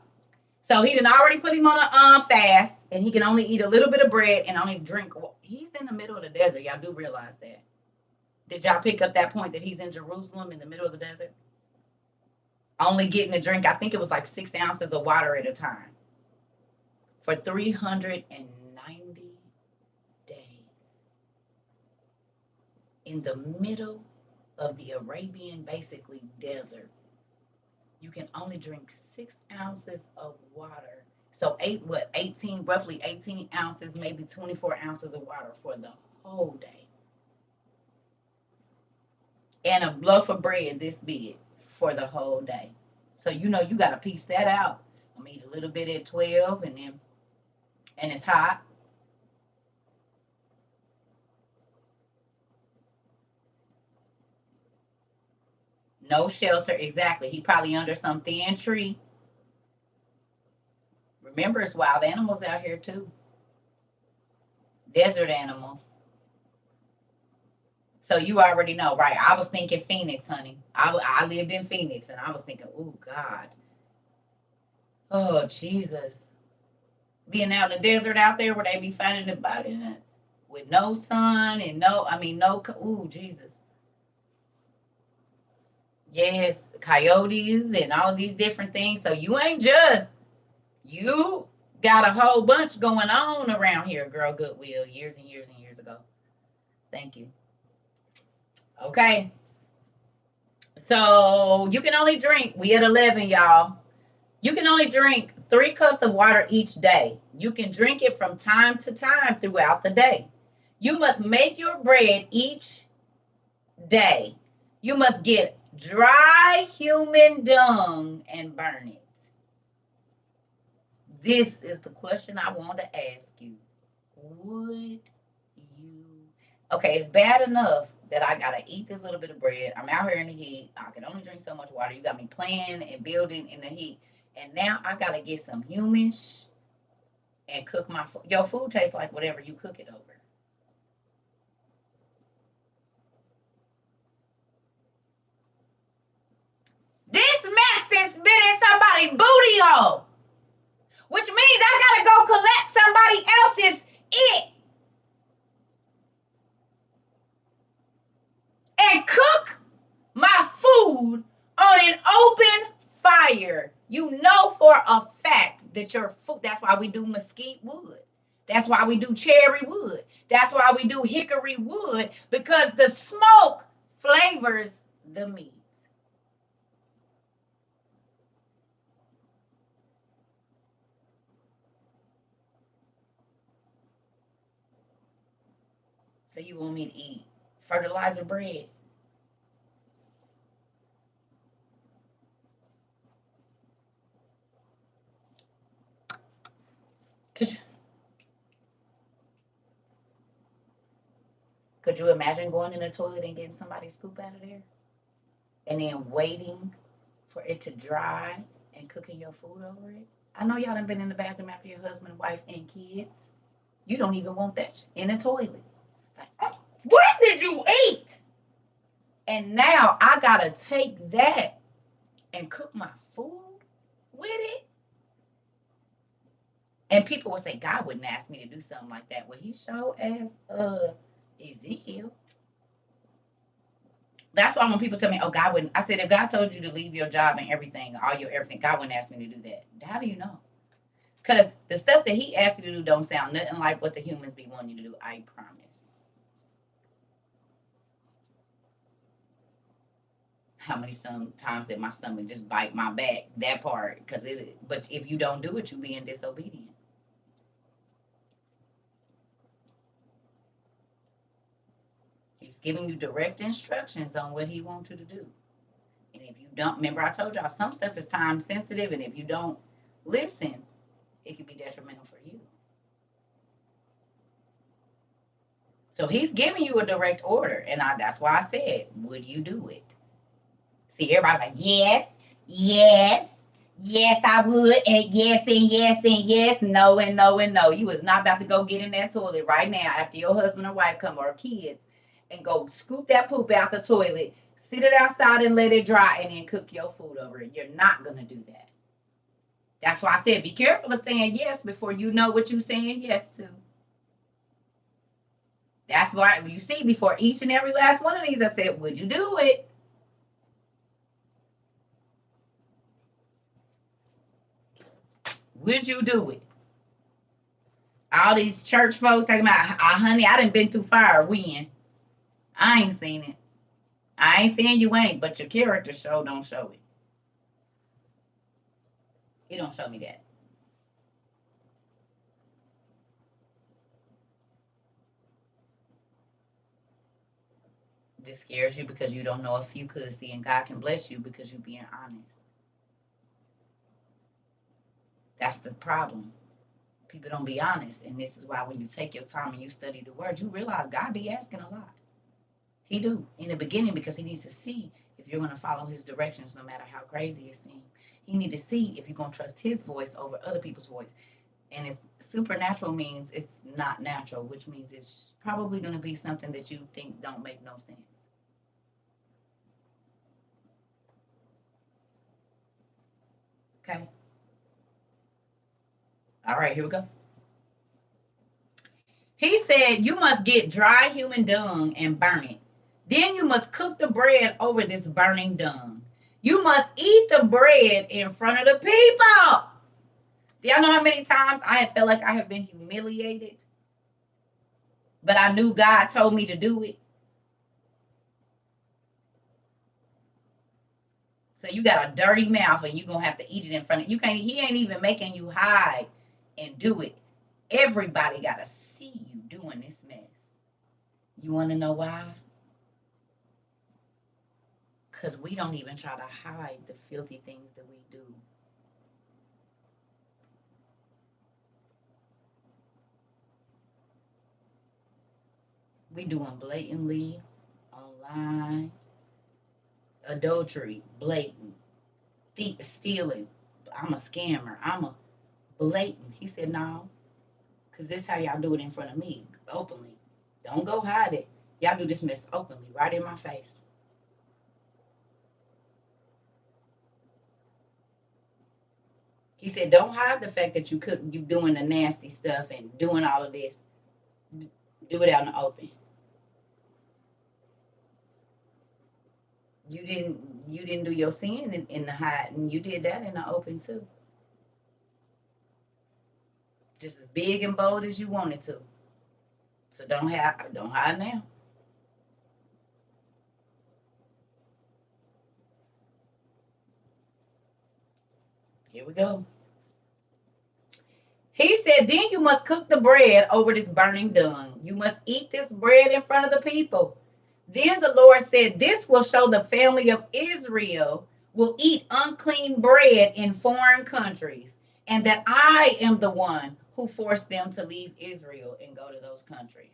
So he done already put him on a fast, and he can only eat a little bit of bread and only drink. He's in the middle of the desert. Y'all do realize that? Did y'all pick up that point that he's in Jerusalem in the middle of the desert? Only getting to drink, I think it was like 6 ounces of water at a time for 390 days in the middle of the Arabian, basically, desert. You can only drink 6 ounces of water. So 18, roughly 18 ounces, maybe 24 ounces of water for the whole day. And a loaf of bread this big for the whole day. So you got to piece that out. I'm gonna eat a little bit at 12, and it's hot. No shelter, exactly. He probably under some thin tree. Remember, it's wild animals out here too. Desert animals. So you already know, right? I was thinking Phoenix, honey. I lived in Phoenix, and I was thinking, oh, God. Oh, Jesus. Being out in the desert out there where they be finding the body with no sun and no, oh, Jesus. Yes, coyotes and all these different things. So you got a whole bunch going on around here, girl Goodwill, years and years and years ago. Thank you. Okay. So you can only drink, we at 11, y'all. You can only drink 3 cups of water each day. You can drink it from time to time throughout the day. You must make your bread each day. You must get dry human dung and burn it. This is the question I want to ask you. Would you? Okay, it's bad enough that I gotta eat this little bit of bread. I'm out here in the heat. I can only drink so much water. You got me playing and building in the heat. And now I gotta get some hummus and cook my food. Your food tastes like whatever you cook it over. This mess is been in somebody's booty hole, which means I gotta go collect somebody else's it and cook my food on an open fire. You know for a fact that your food, that's why we do mesquite wood. That's why we do cherry wood. That's why we do hickory wood, because the smoke flavors the meat. So you want me to eat fertilizer bread? Could you imagine going in the toilet and getting somebody's poop out of there? And then waiting for it to dry and cooking your food over it? I know y'all done been in the bathroom after your husband, wife, and kids. You don't even want that in the toilet. Like, what did you eat? And now I gotta take that and cook my food with it. And people will say, God wouldn't ask me to do something like that. Well, he sure asked Ezekiel. That's why when people tell me, oh, God wouldn't, I said, if God told you to leave your job and everything, all your everything, God wouldn't ask me to do that. How do you know? Because the stuff that he asked you to do don't sound nothing like what the humans be wanting you to do. I promise. How many sometimes did my stomach just bite my back? That part, but if you don't do it, you being disobedient. He's giving you direct instructions on what he wants you to do. And if you don't, remember I told y'all some stuff is time sensitive, and if you don't listen, it could be detrimental for you. So he's giving you a direct order, and that's why I said, would you do it? See, everybody's like, yes, yes, yes, I would, and yes, and yes, and yes, no, and no, and no. You was not about to go get in that toilet right now after your husband or wife come, or kids, and go scoop that poop out the toilet, sit it outside and let it dry, and then cook your food over it. You're not going to do that. That's why I said be careful of saying yes before you know what you're saying yes to. That's why you see before each and every last one of these, I said, would you do it? Would you do it? All these church folks talking about, honey, I done been through fire. When? I ain't seen it. I ain't saying you ain't, but your character show don't show it. It don't show me that. This scares you because you don't know if you could see, and God can bless you because you're being honest. That's the problem. People don't be honest, and this is why when you take your time and you study the word, you realize God be asking a lot. He do in the beginning because he needs to see if you're going to follow his directions, no matter how crazy it seems. He need to see if you're going to trust his voice over other people's voice. And it's supernatural means it's not natural, which means it's probably going to be something that you think don't make no sense. Okay. All right, here we go. He said, you must get dry human dung and burn it. Then you must cook the bread over this burning dung. You must eat the bread in front of the people. Do y'all know how many times I have felt like I have been humiliated? But I knew God told me to do it. So you got a dirty mouth and you're going to have to eat it in front of you. He ain't even making you hide and do it. Everybody got to see you doing this mess. You want to know why? Because we don't even try to hide the filthy things that we do. We do them blatantly, online, adultery, blatant, stealing. I'm a scammer. I'm a blatant. He said, no, because this is how y'all do it in front of me, openly. Don't go hide it. Y'all do this mess openly, right in my face. He said, don't hide the fact that you doing the nasty stuff and doing all of this. Do it out in the open. You didn't do your sin in the hide, and you did that in the open too. Just as big and bold as you wanted to. So don't hide now. Here we go. He said, then you must cook the bread over this burning dung. You must eat this bread in front of the people. Then the Lord said, this will show the family of Israel will eat unclean bread in foreign countries, and that I am the one who forced them to leave Israel and go to those countries.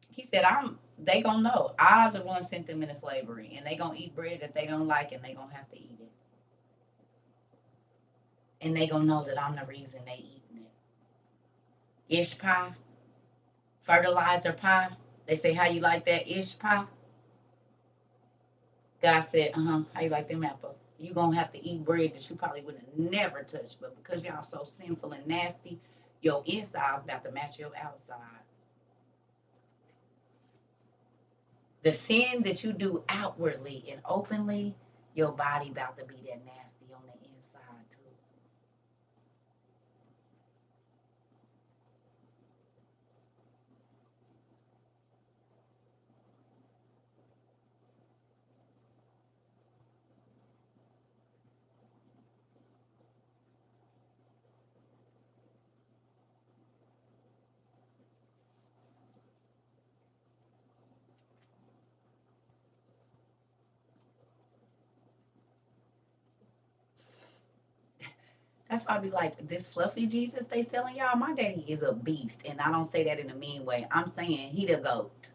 He said, they gonna know I'm the one sent them into slavery, and they gonna eat bread that they don't like, and they gonna have to eat it. And they gonna know that I'm the reason they eating it. Ish pie, fertilizer pie. They say, how you like that ish pie? God said, how you like them apples? You gonna have to eat bread that you probably would have never touched, but because y'all so sinful and nasty, your insides about to match your outsides. The sin that you do outwardly and openly, your body about to be that nasty on the inside too. That's why I be like, this fluffy Jesus they selling y'all, my daddy is a beast. And I don't say that in a mean way. I'm saying he the goat.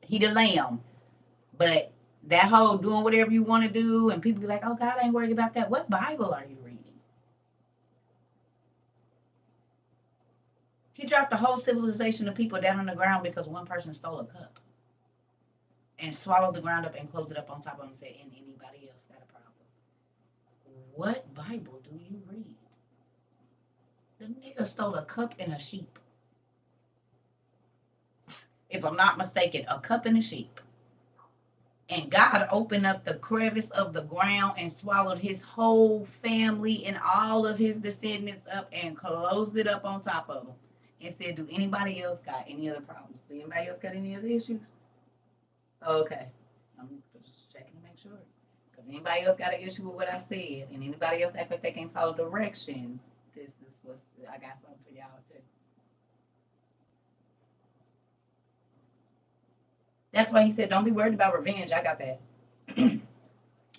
He the lamb. But that whole doing whatever you want to do, and people be like, oh, God ain't worried about that. What Bible are you reading? He dropped the whole civilization of people down on the ground because one person stole a cup and swallowed the ground up and closed it up on top of him and said, and anybody else got a problem. What Bible do you read? The nigga stole a cup and a sheep. If I'm not mistaken, a cup and a sheep. And God opened up the crevice of the ground and swallowed his whole family and all of his descendants up and closed it up on top of them. And said, do anybody else got any other problems? Do anybody else got any other issues? Okay. I'm just checking to make sure. Because anybody else got an issue with what I said, and anybody else act like they can't follow directions, this is what's, I got something for y'all too. That's why he said, don't be worried about revenge. I got that.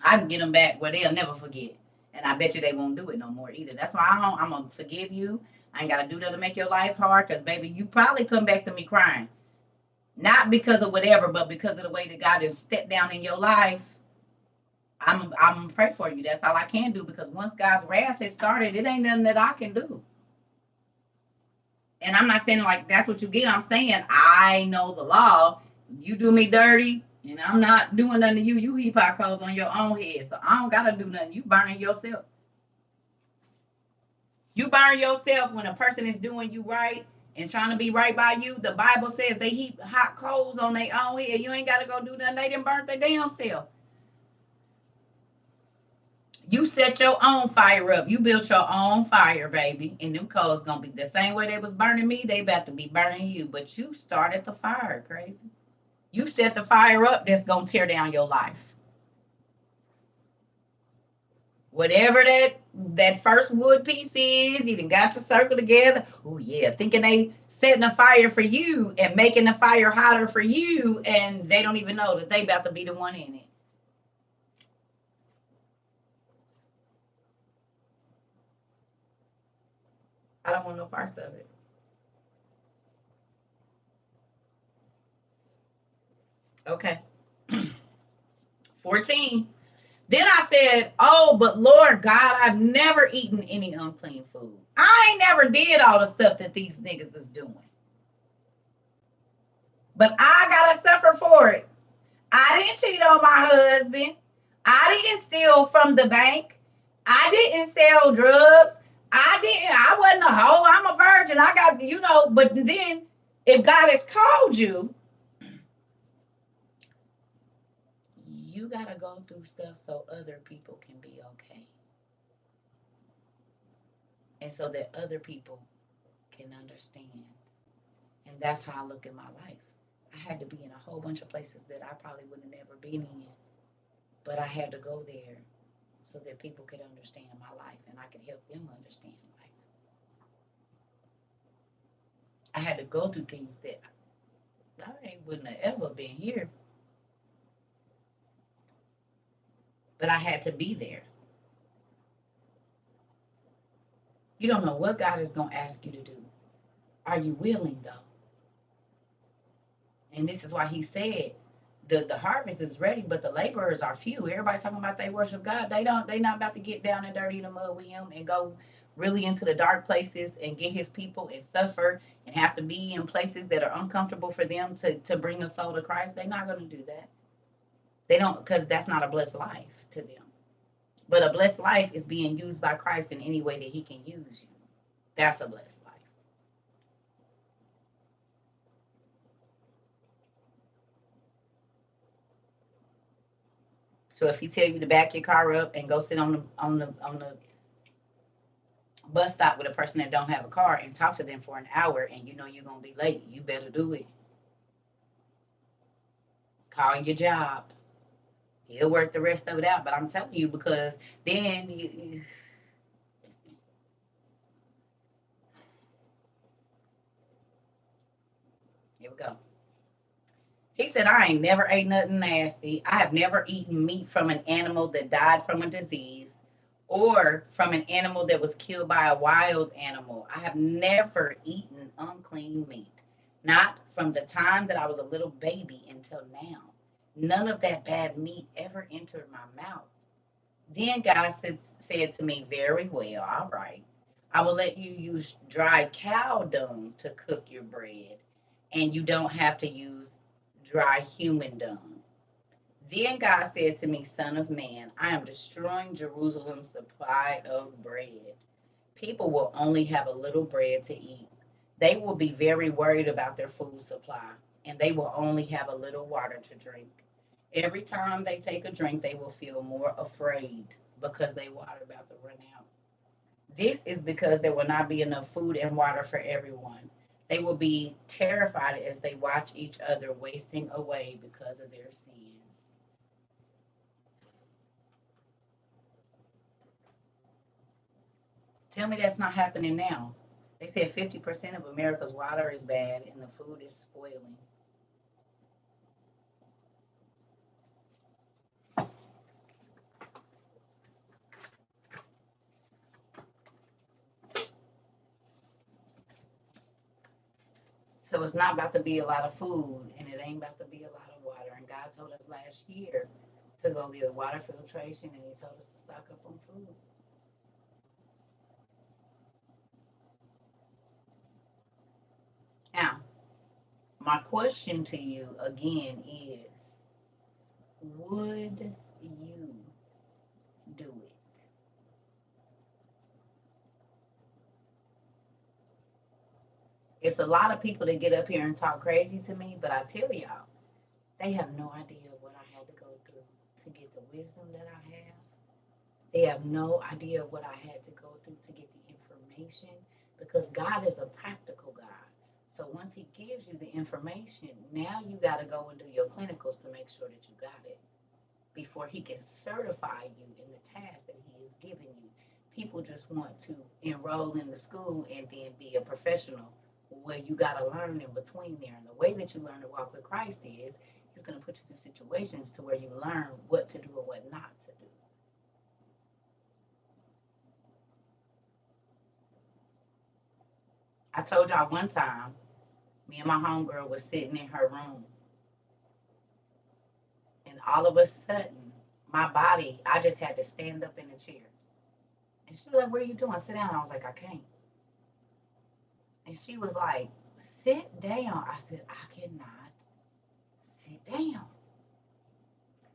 I can get them back where they'll never forget. And I bet you they won't do it no more either. That's why I'm going to forgive you. I ain't got to do that to make your life hard, because, baby, you probably come back to me crying. Not because of whatever, but because of the way that God has stepped down in your life. I'm going to pray for you. That's all I can do, because once God's wrath has started, it ain't nothing that I can do. And I'm not saying like that's what you get. I'm saying I know the law. You do me dirty, and I'm not doing nothing to you. You heap hot coals on your own head. So I don't got to do nothing. You burn yourself. You burn yourself when a person is doing you right and trying to be right by you. The Bible says they heap hot coals on their own head. You ain't got to go do nothing. They didn't burn their damn self. You set your own fire up. You built your own fire, baby. And them coals going to be the same way they was burning me. They about to be burning you. But you started the fire, crazy. You set the fire up that's going to tear down your life. Whatever that first wood piece is, you done got your circle together. Oh, yeah, thinking they setting a fire for you and making the fire hotter for you, and they don't even know that they about to be the one in it. I don't want no parts of it. Okay. 14. Then I said, oh, but Lord God, I've never eaten any unclean food. I ain't never did all the stuff that these niggas is doing. But I got to suffer for it. I didn't cheat on my husband. I didn't steal from the bank. I didn't sell drugs. I wasn't a hoe. I'm a virgin. I got, but then if God has called you, you got to go through stuff so other people can be okay. And so that other people can understand. And that's how I look at my life. I had to be in a whole bunch of places that I probably would have never been in. But I had to go there so that people could understand my life and I could help them understand life. I had to go through things that I wouldn't have ever been here. But I had to be there. You don't know what God is going to ask you to do. Are you willing, though? And this is why he said the harvest is ready, but the laborers are few. Everybody talking about they worship God. They not about to get down and dirty in the mud with him and go really into the dark places and get his people and suffer and have to be in places that are uncomfortable for them to bring a soul to Christ. They're not going to do that. They don't, because that's not a blessed life to them. But a blessed life is being used by Christ in any way that he can use you. That's a blessed life. So if he tell you to back your car up and go sit on the bus stop with a person that don't have a car and talk to them for an hour and you know you're going to be late, you better do it. Call your job. He'll work the rest of it out. But I'm telling you, because then you here we go. He said, I ain't never ate nothing nasty. I have never eaten meat from an animal that died from a disease or from an animal that was killed by a wild animal. I have never eaten unclean meat, not from the time that I was a little baby until now. None of that bad meat ever entered my mouth. Then God said to me, very well, all right. I will let you use dry cow dung to cook your bread, and you don't have to use dry human dung. Then God said to me, Son of man, I am destroying Jerusalem's supply of bread. People will only have a little bread to eat. They will be very worried about their food supply, and they will only have a little water to drink. Every time they take a drink, they will feel more afraid because their water about to run out. This is because there will not be enough food and water for everyone. They will be terrified as they watch each other wasting away because of their sins. Tell me that's not happening now. They said 50% of America's water is bad and the food is spoiling. So it's not about to be a lot of food and it ain't about to be a lot of water. And God told us last year to go get water filtration and He told us to stock up on food. Now, my question to you again is, would you do it? It's a lot of people that get up here and talk crazy to me, but I tell y'all, they have no idea what I had to go through to get the wisdom that I have. They have no idea what I had to go through to get the information because God is a practical God. So once He gives you the information, now you got to go and do your clinicals to make sure that you got it before He can certify you in the task that He is giving you. People just want to enroll in the school and then be a professional where you got to learn in between there. And the way that you learn to walk with Christ is He's going to put you through situations to where you learn what to do and what not to do. I told y'all one time, me and my homegirl was sitting in her room, and all of a sudden, my body, I just had to stand up in a chair. And she was like, "What are you doing? Sit down." I was like, "I can't." And she was like, "Sit down." I said, "I cannot sit down."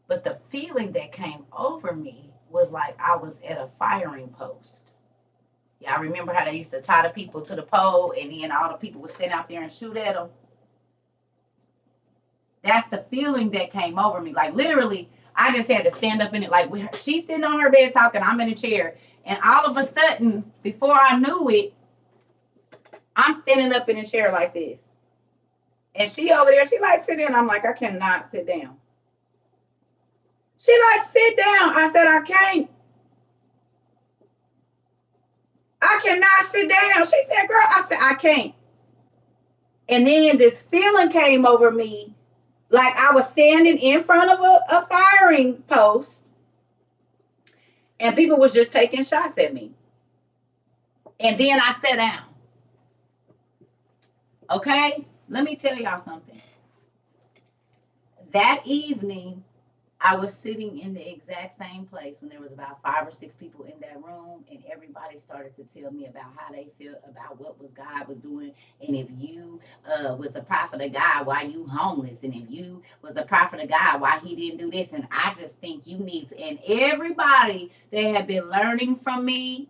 But the feeling that came over me was like I was at a firing post. Y'all remember how they used to tie the people to the pole and then all the people would stand out there and shoot at them? That's the feeling that came over me. Like literally, I just had to stand up in it. Like she's sitting on her bed talking, I'm in a chair. And all of a sudden, before I knew it, I'm standing up in a chair like this. And she over there, she like sit down. I'm like, I cannot sit down. She like sit down. I said, I can't. I cannot sit down. She said, girl, I said, I can't. And then this feeling came over me like I was standing in front of a firing post and people was just taking shots at me. And then I sat down. Okay? Let me tell y'all something. That evening, I was sitting in the exact same place when there was about 5 or 6 people in that room, and everybody started to tell me about how they feel about what was God was doing, and if you was a prophet of God, why you homeless, and if you was a prophet of God, why He didn't do this, and I just think you need to, and everybody that had been learning from me,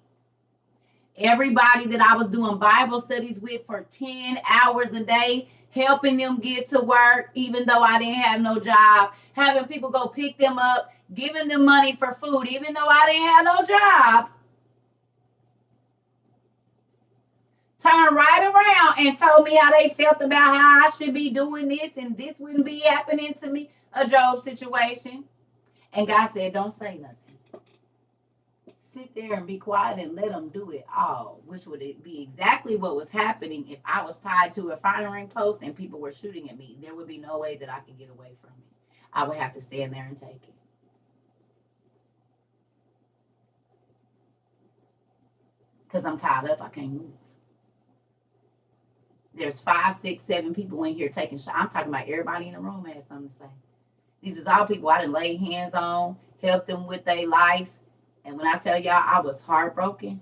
everybody that I was doing Bible studies with for 10 hours a day, helping them get to work, even though I didn't have no job, having people go pick them up, giving them money for food, even though I didn't have no job, turned right around and told me how they felt about how I should be doing this and this wouldn't be happening to me, a Job situation. And God said, don't say nothing. Sit there and be quiet and let them do it all, which would be exactly what was happening if I was tied to a firing post and people were shooting at me. There would be no way that I could get away from it. I would have to stand there and take it. Because I'm tied up, I can't move. There's 5, 6, 7 people in here taking shots. I'm talking about everybody in the room has something to say. These is all people I done laid hands on, helped them with their life. And when I tell y'all I was heartbroken,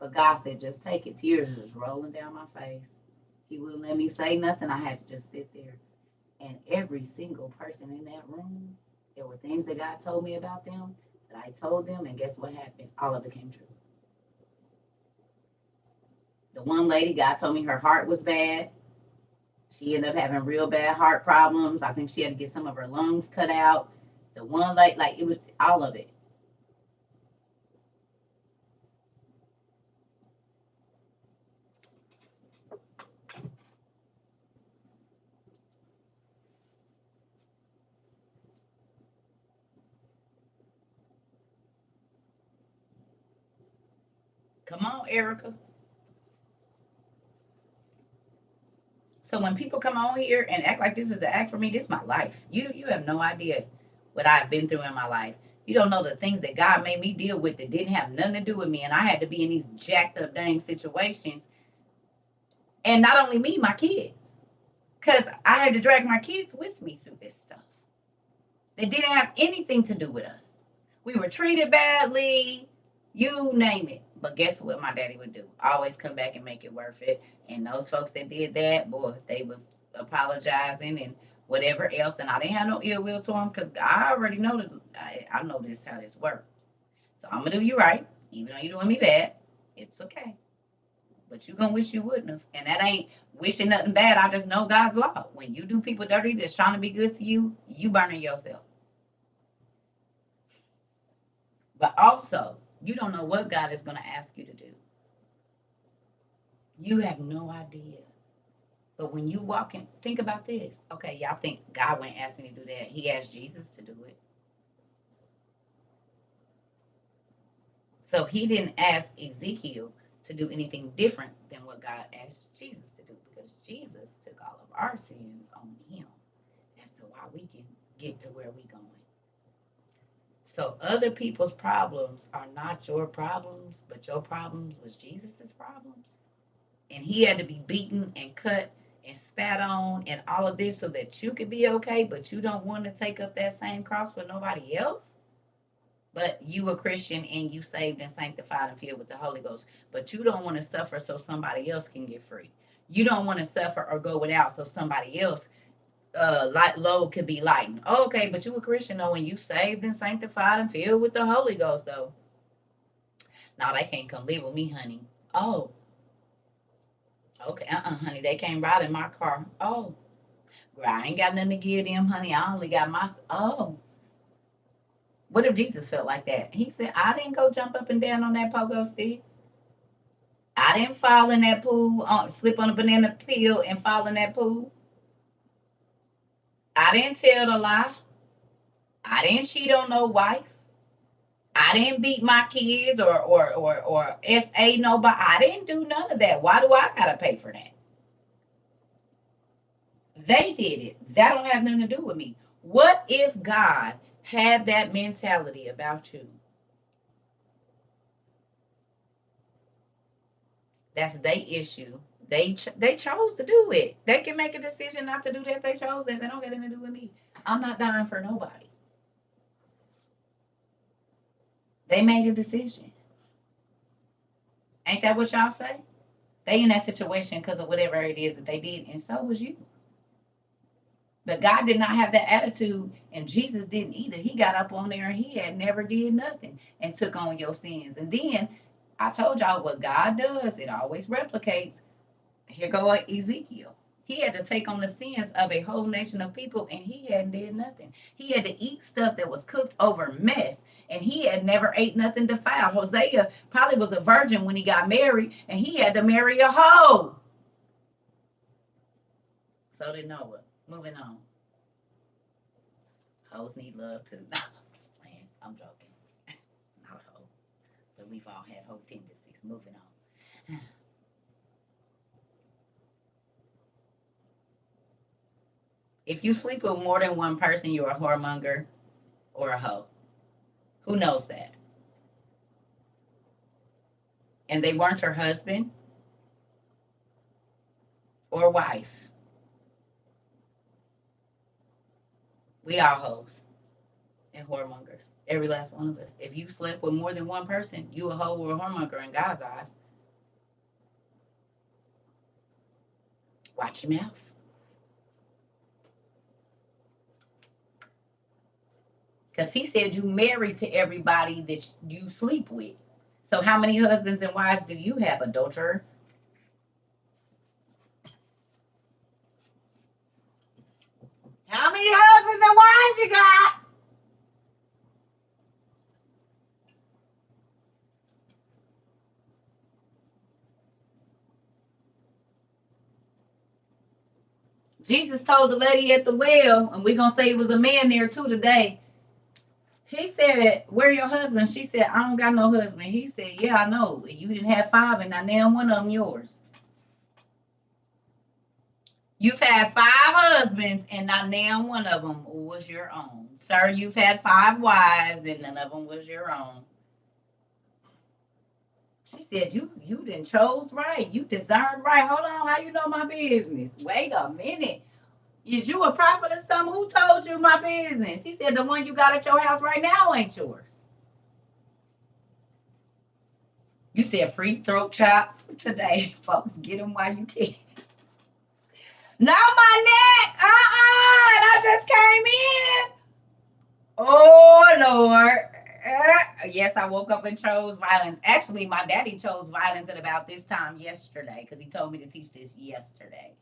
But God said, just take it. Tears is just rolling down my face. He wouldn't let me say nothing. I had to just sit there. And every single person in that room, there were things that God told me about them that I told them. And guess what happened? All of it came true. The one lady, God told me her heart was bad. She ended up having real bad heart problems. I think she had to get some of her lungs cut out. The one lady, like it was all of it. Come on, Erica. So when people come on here and act like this is the act for me, this is my life. You have no idea what I've been through in my life. You don't know the things that God made me deal with that didn't have nothing to do with me. And I had to be in these jacked up dang situations. And not only me, my kids. Because I had to drag my kids with me through this stuff. They didn't have anything to do with us. We were treated badly, you name it. But guess what my daddy would do? Always come back and make it worth it. And those folks that did that, boy, they was apologizing and whatever else. And I didn't have no ill will to them because I already know that I know this how this works. So I'm gonna do you right, even though you're doing me bad. It's okay. But you gonna wish you wouldn't have. And that ain't wishing nothing bad. I just know God's law. When you do people dirty that's trying to be good to you, you burning yourself. But also, you don't know what God is going to ask you to do. You have no idea. But when you walk in, think about this. Okay, y'all think God wouldn't ask me to do that. He asked Jesus to do it. So he didn't ask Ezekiel to do anything different than what God asked Jesus to do because Jesus took all of our sins on him. That's why we can get to where we're going. So other people's problems are not your problems, but your problems was Jesus's problems. And he had to be beaten and cut and spat on and all of this so that you could be okay, but you don't want to take up that same cross for nobody else. But you a Christian and you saved and sanctified and filled with the Holy Ghost, but you don't want to suffer so somebody else can get free. You don't want to suffer or go without so somebody else light load could be lightened. Okay, but you a Christian though, and you saved and sanctified and filled with the Holy Ghost though. Now they can't come live with me, honey. Oh, okay, honey, they can't ride in my car. Oh, girl, I ain't got nothing to give them, honey. I only got my. Oh, what if Jesus felt like that? He said, I didn't go jump up and down on that pogo stick. I didn't fall in that pool, slip on a banana peel and fall in that pool. I didn't tell the lie. I didn't cheat on no wife. I didn't beat my kids or SA nobody. I didn't do none of that. Why do I gotta pay for that? They did it. That don't have nothing to do with me. What if God had that mentality about you? That's their issue. They chose to do it. They can make a decision not to do that. They chose that. They don't got anything to do with me. I'm not dying for nobody. They made a decision. Ain't that what y'all say? They in that situation because of whatever it is that they did, and so was you. But God did not have that attitude, and Jesus didn't either. He got up on there and he had never did nothing and took on your sins. And then I told y'all what God does, it always replicates. Here go Ezekiel. He had to take on the sins of a whole nation of people, and he hadn't did nothing. He had to eat stuff that was cooked over mess, and he had never ate nothing defiled. Hosea probably was a virgin when he got married, and he had to marry a hoe. So did Noah. Moving on. Hoes need love too. No, I'm just playing. I'm joking. Not a hoe. But we've all had hoe tendencies. Moving on. If you sleep with more than one person, you're a whoremonger or a hoe. Who knows that? And they weren't your husband or wife. We all hoes and whoremongers. Every last one of us. If you slept with more than one person, you a hoe or a whoremonger in God's eyes. Watch your mouth. Because he said you married to everybody that you sleep with. So how many husbands and wives do you have, adulterer? How many husbands and wives you got? Jesus told the lady at the well, and we're going to say it was a man there too today. He said, where your husband? She said, I don't got no husband. He said, yeah, I know. You didn't have 5, and now one of them yours. You've had 5 husbands, and not now one of them was your own. Sir, you've had 5 wives, and none of them was your own. She said, you didn't chose right. You discerned right. Hold on, how you know my business? Wait a minute. Is you a prophet or something? Who told you my business? He said, the one you got at your house right now ain't yours. You said free throat chops today. Folks, get them while you can. Not my neck. And I just came in. Oh, Lord. Yes, I woke up and chose violence. Actually, my daddy chose violence at about this time yesterday because he told me to teach this yesterday.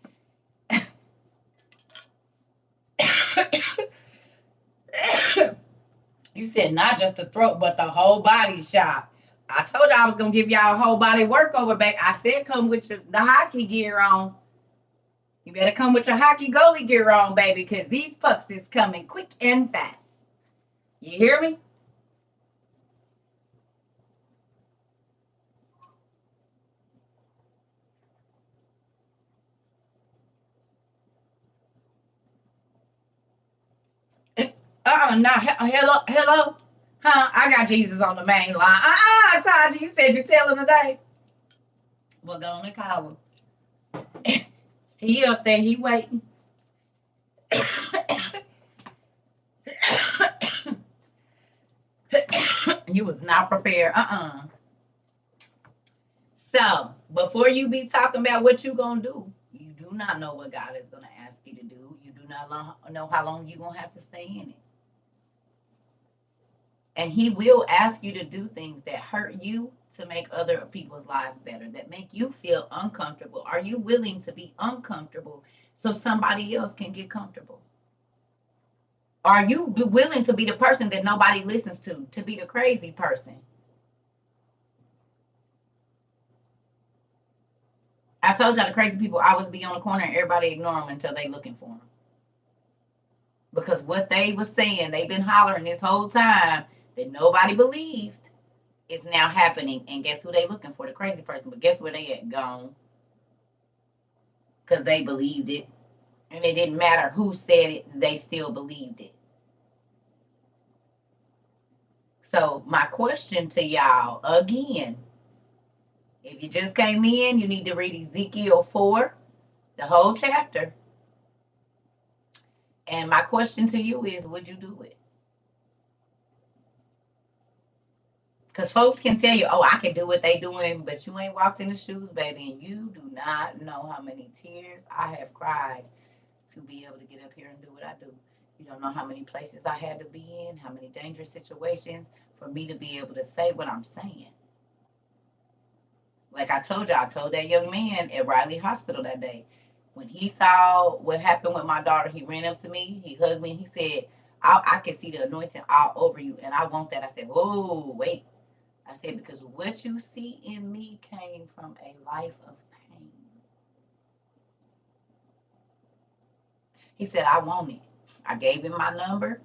You said not just the throat, but the whole body shop. I told you I was going to give y'all a whole body workover back. I said come with the hockey gear on. You better come with your hockey goalie gear on, baby, because these pucks is coming quick and fast. You hear me? No, hello. Huh? I got Jesus on the main line. I told you. You said you're telling today. Well, go on and call him. He up there. He waiting. You was not prepared. So, before you be talking about what you going to do, you do not know what God is going to ask you to do. You do not know how long you're going to have to stay in it. And he will ask you to do things that hurt you to make other people's lives better, that make you feel uncomfortable. Are you willing to be uncomfortable so somebody else can get comfortable? Are you willing to be the person that nobody listens to be the crazy person? I told y'all the crazy people always be on the corner and everybody ignore them until they looking for them. Because what they was saying, they've been hollering this whole time that nobody believed is now happening. And guess who they looking for? The crazy person. But guess where they at? Gone. Because they believed it. And it didn't matter who said it, they still believed it. So my question to y'all again, if you just came in, you need to read Ezekiel 4, the whole chapter. And my question to you is, would you do it? Because folks can tell you, oh, I can do what they doing, but you ain't walked in the shoes, baby, and you do not know how many tears I have cried to be able to get up here and do what I do. You don't know how many places I had to be in, how many dangerous situations for me to be able to say what I'm saying. Like I told you, I told that young man at Riley Hospital that day, when he saw what happened with my daughter, he ran up to me, he hugged me, and he said, I can see the anointing all over you, and I want that. I said, oh, wait. I said, because what you see in me came from a life of pain. He said, I want it. I gave him my number.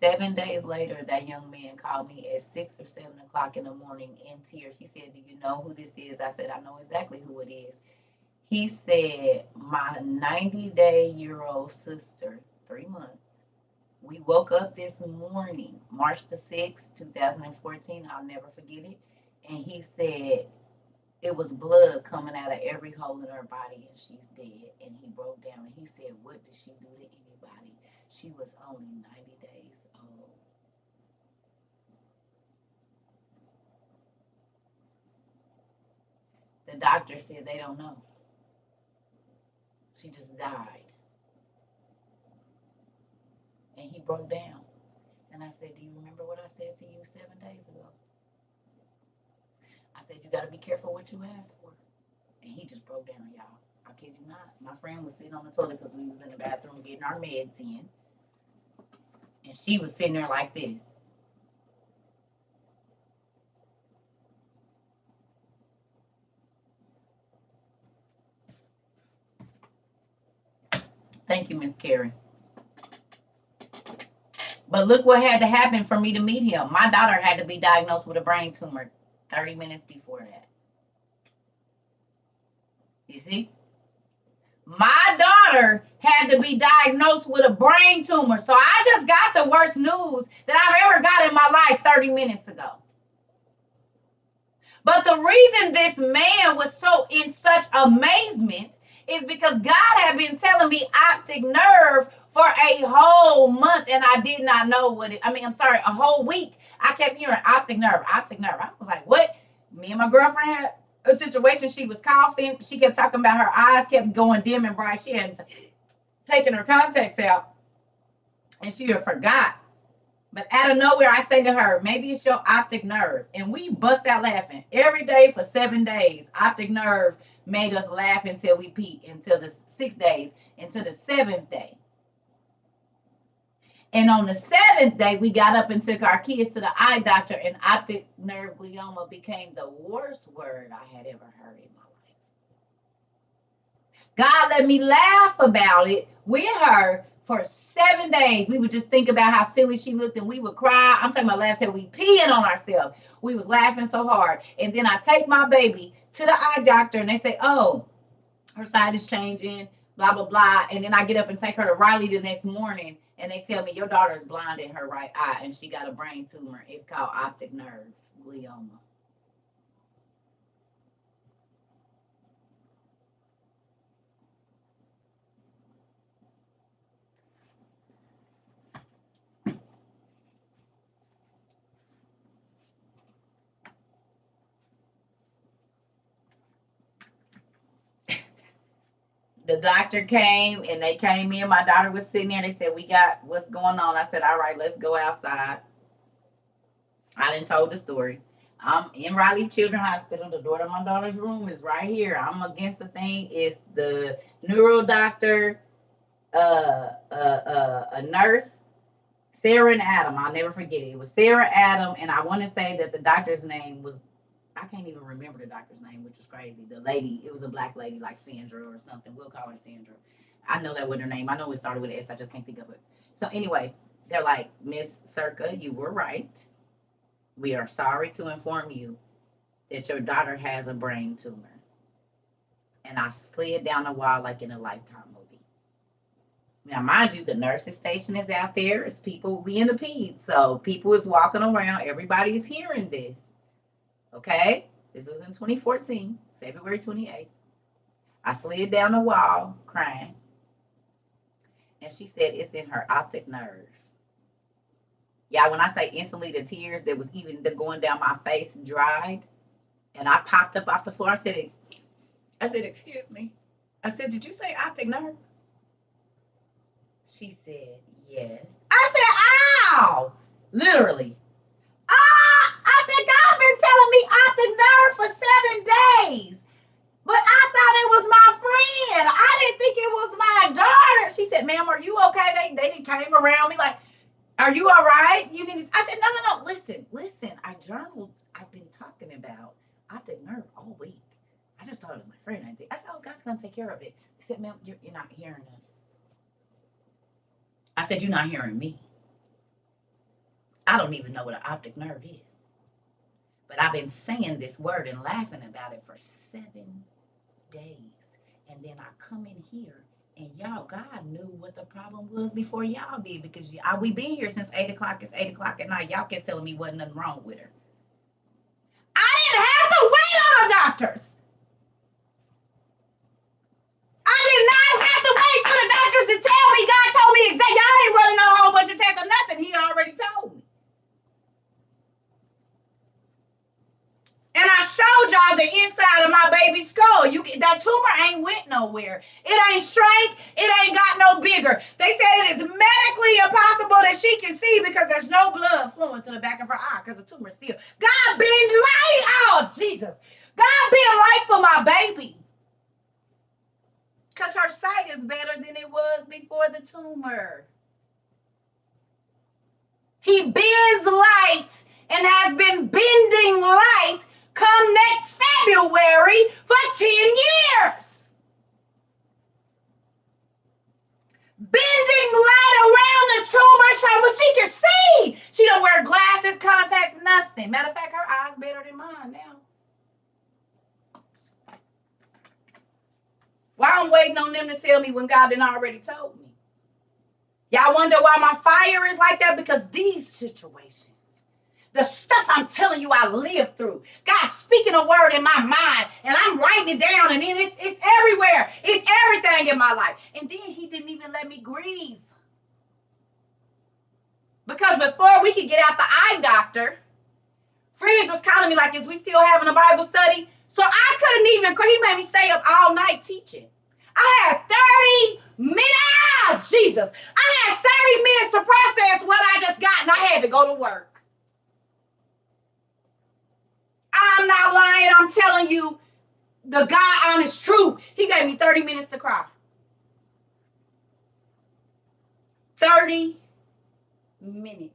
7 days later, that young man called me at 6 or 7 o'clock in the morning in tears. He said, do you know who this is? I said, I know exactly who it is. He said, my 90-day-year-old sister, 3 months. We woke up this morning, March the 6th, 2014. I'll never forget it. And he said it was blood coming out of every hole in her body and she's dead. And he broke down and he said, what did she do to anybody? She was only 90 days old. The doctor said they don't know. She just died. And he broke down. And I said, do you remember what I said to you 7 days ago? I said, you got to be careful what you ask for. And he just broke down, y'all. I kid you not. My friend was sitting on the toilet because we was in the bathroom getting our meds in. And she was sitting there like this. Thank you, Miss Carrie. But look what had to happen for me to meet him. My daughter had to be diagnosed with a brain tumor 30 minutes before that. You see? My daughter had to be diagnosed with a brain tumor. So I just got the worst news that I've ever got in my life 30 minutes ago. But the reason this man was so in such amazement is because God had been telling me optic nerve for a whole month, and I did not know what it, a whole week. I kept hearing optic nerve, optic nerve. I was like, what? Me and my girlfriend had a situation. She was coughing. She kept talking about her eyes kept going dim and bright. She hadn't taken her contacts out, and she had forgot. But out of nowhere, I say to her, maybe it's your optic nerve. And we bust out laughing. Every day for 7 days, optic nerve made us laugh until we peaked, until the 6 days, until the 7th day. And on the 7th day, we got up and took our kids to the eye doctor, and optic nerve glioma became the worst word I had ever heard in my life. God let me laugh about it with her for 7 days. We would just think about how silly she looked, and we would cry. I'm talking about laugh till we peeing on ourselves. We was laughing so hard. And then I take my baby to the eye doctor, and they say, oh, her sight is changing, blah, blah, blah. And then I get up and take her to Riley the next morning, and they tell me, your daughter is blind in her right eye, and she got a brain tumor. It's called optic nerve glioma. The doctor came, and they came in. My daughter was sitting there. They said, we got what's going on. I said, all right, let's go outside. I didn't told the story. I'm in Raleigh Children's Hospital. The door to my daughter's room is right here. I'm against the thing. It's the neuro doctor, a nurse, Sarah and Adam. I'll never forget it. It was Sarah, Adam, and I want to say that the doctor's name was, I can't even remember the doctor's name, which is crazy. The lady, it was a black lady like Sandra or something. We'll call her Sandra. I know that was her name. I know it started with an S. I just can't think of it. So anyway, they're like, Miss CERCA, you were right. We are sorry to inform you that your daughter has a brain tumor. And I slid down the wall like in a Lifetime movie. Now, mind you, the nurses station is out there. It's people, we in the peds. So people is walking around. Everybody is hearing this. Okay? This was in 2014, February 28th. I slid down the wall crying. And she said it's in her optic nerve. Yeah, when I say instantly the tears that was even going down my face dried, and I popped up off the floor. I said, excuse me. I said, did you say optic nerve? She said, yes. I said, ow! Literally. I said, God been telling me optic nerve for 7 days. But I thought it was my friend. I didn't think it was my daughter. She said, ma'am, are you okay? They came around me like, are you all right? You need. I said, no. Listen. I journaled. I've been talking about optic nerve all week. I just thought it was my friend. I said, oh, God's gonna take care of it. He said, ma'am, you're not hearing us. I said, you're not hearing me. I don't even know what an optic nerve is. But I've been saying this word and laughing about it for 7 days. And then I come in here. And y'all, God knew what the problem was before y'all did, because we been here since 8 o'clock. It's 8 o'clock at night. Y'all kept telling me wasn't nothing wrong with her. I didn't have to wait on the doctors. I did not have to wait for the doctors to tell me. God told me exactly. Y'all ain't running a whole bunch of tests or nothing. He already told me. And I showed y'all the inside of my baby's skull. That tumor ain't went nowhere. It ain't shrank. It ain't got no bigger. They said it is medically impossible that she can see because there's no blood flowing to the back of her eye because the tumor's still. God been light. Oh, Jesus. God been light for my baby. Because her sight is better than it was before the tumor. He bends light and has been bending light come next February for 10 years. Bending light around the tumor so she can see. She don't wear glasses, contacts, nothing. Matter of fact, her eyes better than mine now. Why I'm waiting on them to tell me when God done already told me? Y'all wonder why my fire is like that? Because these situations, the stuff I'm telling you I lived through, God speaking a word in my mind, and I'm writing it down, and then it's everywhere. It's everything in my life. And then he didn't even let me grieve. Because before we could get out the eye doctor, friends was calling me like, is we still having a Bible study? So I couldn't even, he made me stay up all night teaching. I had 30 minutes, Jesus. I had 30 minutes to process what I just got, and I had to go to work. I'm not lying. I'm telling you the God honest truth. He gave me 30 minutes to cry. 30 minutes.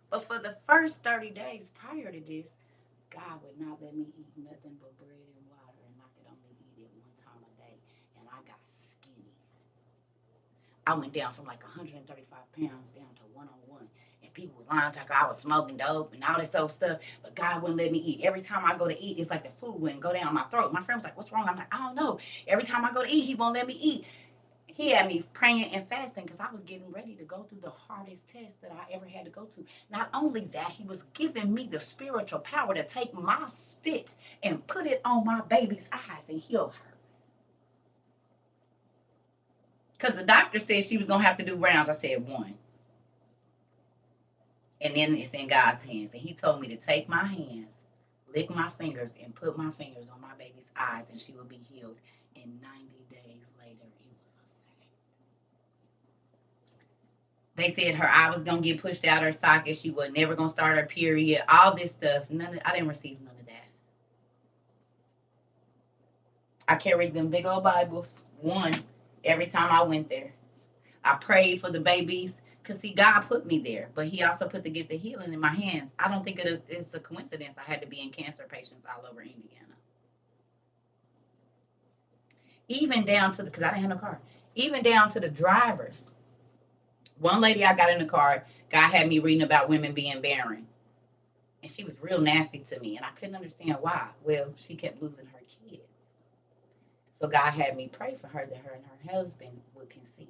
But for the first 30 days prior to this, God would not let me eat nothing but bread and water, and I could only eat it one time a day, and I got skinny. I went down from like 135 pounds down to 101, and people was lying like I was smoking dope and all this old stuff, but God wouldn't let me eat. Every time I go to eat, it's like the food wouldn't go down my throat. My friend was like, what's wrong? I'm like, I don't know. Every time I go to eat, he won't let me eat. He had me praying and fasting because I was getting ready to go through the hardest test that I ever had to go to. Not only that, he was giving me the spiritual power to take my spit and put it on my baby's eyes and heal her. Because the doctor said she was going to have to do rounds. I said 1. And then it's in God's hands. And he told me to take my hands, lick my fingers, and put my fingers on my baby's eyes, and she will be healed. And 90 days later, it was a fact. They said her eye was going to get pushed out her socket. She was never going to start her period. All this stuff. I didn't receive none of that. I carried them big old Bibles, 1, every time I went there. I prayed for the babies. Because, see, God put me there, but he also put the gift of healing in my hands. I don't think it's a coincidence I had to be in cancer patients all over Indiana. Even down to because I didn't have no car. Even down to the drivers. One lady I got in the car, God had me reading about women being barren. And she was real nasty to me, and I couldn't understand why. Well, she kept losing her kids. So God had me pray for her that her and her husband would conceive.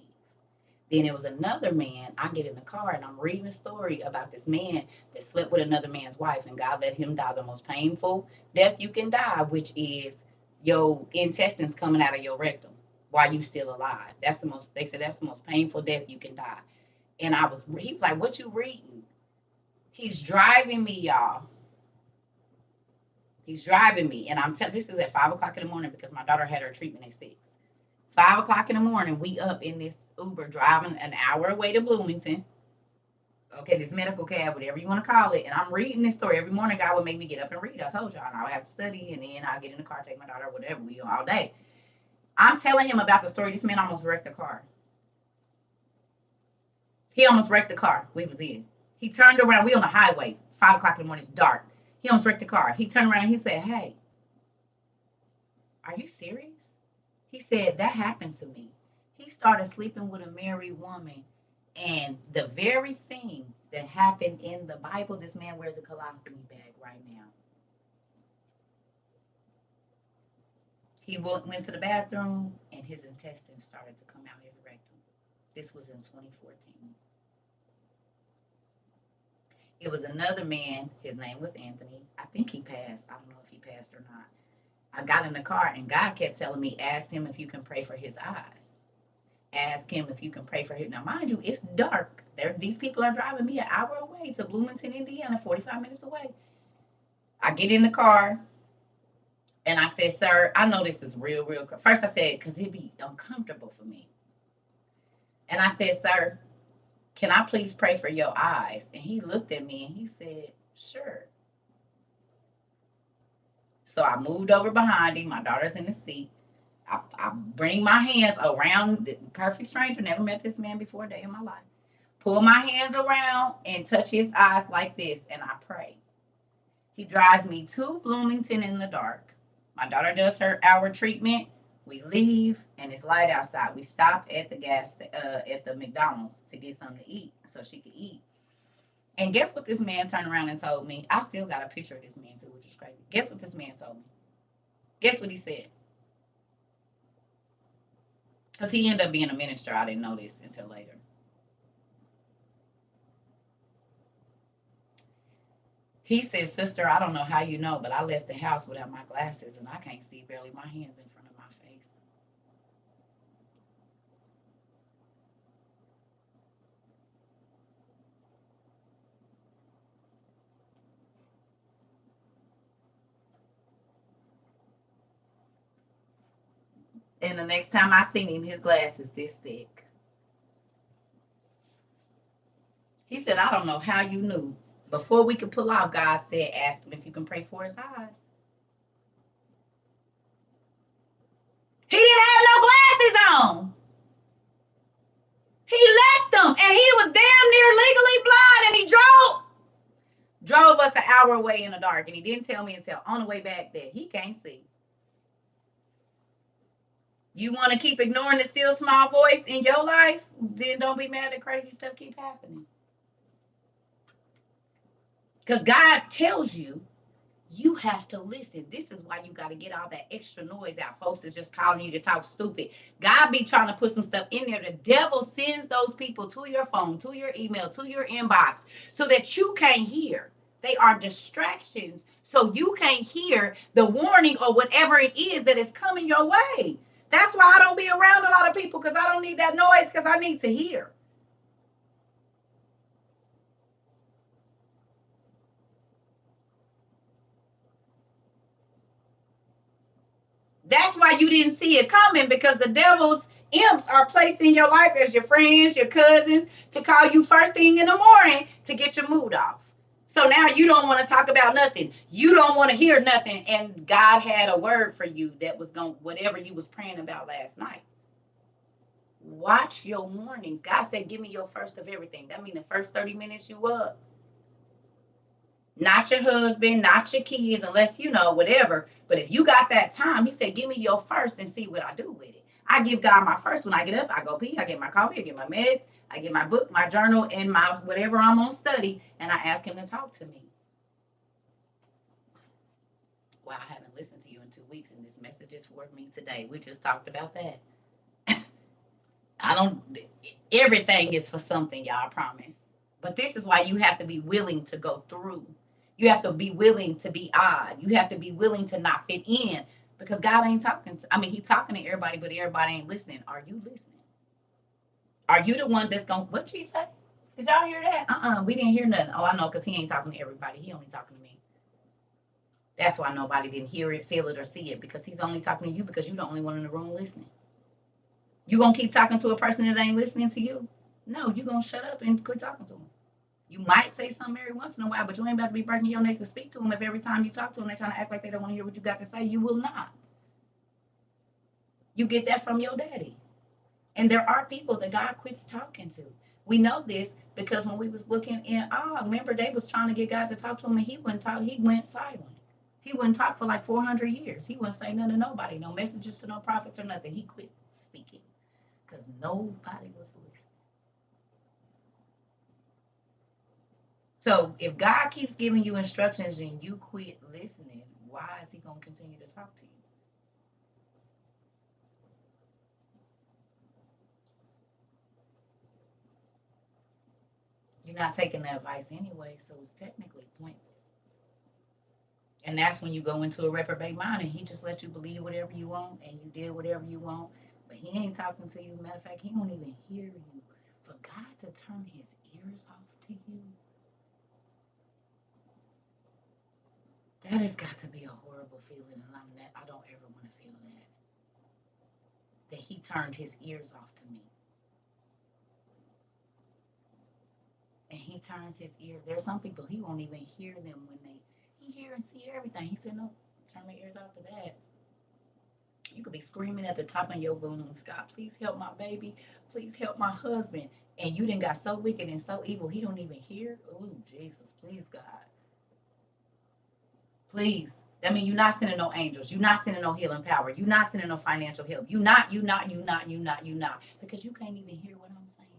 Then it was another man. I get in the car and I'm reading a story about this man that slept with another man's wife, and God let him die the most painful death you can die, which is your intestines coming out of your rectum while you still alive. They said that's the most painful death you can die. And he was like, what you reading? He's driving me, y'all. He's driving me. And this is at 5 o'clock in the morning because my daughter had her treatment at 6. 5 o'clock in the morning, we up in this Uber driving an hour away to Bloomington. Okay, this medical cab, whatever you want to call it. And I'm reading this story. Every morning, God would make me get up and read. I told y'all, and I would have to study, and then I'll get in the car, take my daughter, whatever, we do all day. I'm telling him about the story. This man almost wrecked the car. He almost wrecked the car we was in. He turned around. We on the highway. 5 o'clock in the morning. It's dark. He almost wrecked the car. He turned around and he said, hey, are you serious? He said, that happened to me. He started sleeping with a married woman. And the very thing that happened in the Bible, this man wears a colostomy bag right now. He went to the bathroom and his intestines started to come out his rectum. This was in 2014. It was another man. His name was Anthony. I think he passed. I don't know if he passed or not. I got in the car and God kept telling me, ask him if you can pray for his eyes. Ask him if you can pray for him. Now, mind you, it's dark. These people are driving me an hour away to Bloomington, Indiana, 45 minutes away. I get in the car and I said, sir, I know this is real. First I said, because it'd be uncomfortable for me. And I said, sir, can I please pray for your eyes? And he looked at me and he said, sure. So I moved over behind him. My daughter's in the seat. I bring my hands around the perfect stranger. Never met this man before a day in my life. Pull my hands around and touch his eyes like this, and I pray. He drives me to Bloomington in the dark. My daughter does her hour treatment. We leave, and it's light outside. We stop at the at the McDonald's to get something to eat so she could eat. And guess what this man turned around and told me? I still got a picture of this man too, which is crazy. Guess what this man told me? Guess what he said? Because he ended up being a minister. I didn't know this until later. He said, sister, I don't know how you know, but I left the house without my glasses and I can't see barely my hands in front of my face. And the next time I seen him, his glasses this thick. He said, I don't know how you knew. Before we could pull off, God said, ask him if you can pray for his eyes. He didn't have no glasses on. He left them, and he was damn near legally blind, and he drove us an hour away in the dark, and he didn't tell me until on the way back that he can't see. You want to keep ignoring the still small voice in your life? Then don't be mad that crazy stuff keep happening. Because God tells you, you have to listen. This is why you got to get all that extra noise out. Folks is just calling you to talk stupid. God be trying to put some stuff in there. The devil sends those people to your phone, to your email, to your inbox so that you can't hear. They are distractions so you can't hear the warning or whatever it is that is coming your way. That's why I don't be around a lot of people, because I don't need that noise, because I need to hear. That's why you didn't see it coming, because the devil's imps are placed in your life as your friends, your cousins, to call you first thing in the morning to get your mood off. So now you don't want to talk about nothing. You don't want to hear nothing. And God had a word for you that was going, whatever you was praying about last night. Watch your mornings. God said, give me your first of everything. That means the first 30 minutes you up. Not your husband, not your kids, unless you know, whatever. But if you got that time, he said, give me your first and see what I do with it. I give God my first. When I get up, I go pee, I get my coffee, I get my meds, I get my book, my journal, and my whatever I'm on study, and I ask him to talk to me. Well, I haven't listened to you in 2 weeks, and this message is for me today. We just talked about that. Everything is for something, y'all, I promise. But this is why you have to be willing to go through. You have to be willing to be odd. You have to be willing to not fit in, because God ain't talking. He's talking to everybody, but everybody ain't listening. Are you listening? Are you the one that's going, what she say? Did y'all hear that? We didn't hear nothing. Oh, I know, because he ain't talking to everybody. He only talking to me. That's why nobody didn't hear it, feel it, or see it, because he's only talking to you because you're the only one in the room listening. You gonna keep talking to a person that ain't listening to you? No, you gonna shut up and quit talking to them. You might say something every once in a while, but you ain't about to be breaking your neck to speak to them if every time you talk to them they're trying to act like they don't want to hear what you got to say. You will not. You get that from your daddy. And there are people that God quits talking to. We know this because when we was looking in remember they was trying to get God to talk to him, and he wouldn't talk. He went silent. He wouldn't talk for like 400 years. He wouldn't say nothing to nobody, no messages to no prophets or nothing. He quit speaking because nobody was listening. So if God keeps giving you instructions and you quit listening, why is he going to continue to talk to you? You're not taking the advice anyway, so it's technically pointless. And that's when you go into a reprobate mind, and he just lets you believe whatever you want, and you did whatever you want, but he ain't talking to you. Matter of fact, he won't even hear you. For God to turn his ears off to you, That has got to be a horrible feeling, and I don't ever want to feel that. That he turned his ears off to me. And he turns his ear. There's some people he won't even hear them when he hear and see everything. He said, no, turn my ears off to that. You could be screaming at the top of your lungs, God, please help my baby. Please help my husband. And you done got so wicked and so evil, he don't even hear. Oh, Jesus, please, God. Please. I mean, you're not sending no angels. You're not sending no healing power. You're not sending no financial help. You not. Because you can't even hear what I'm saying.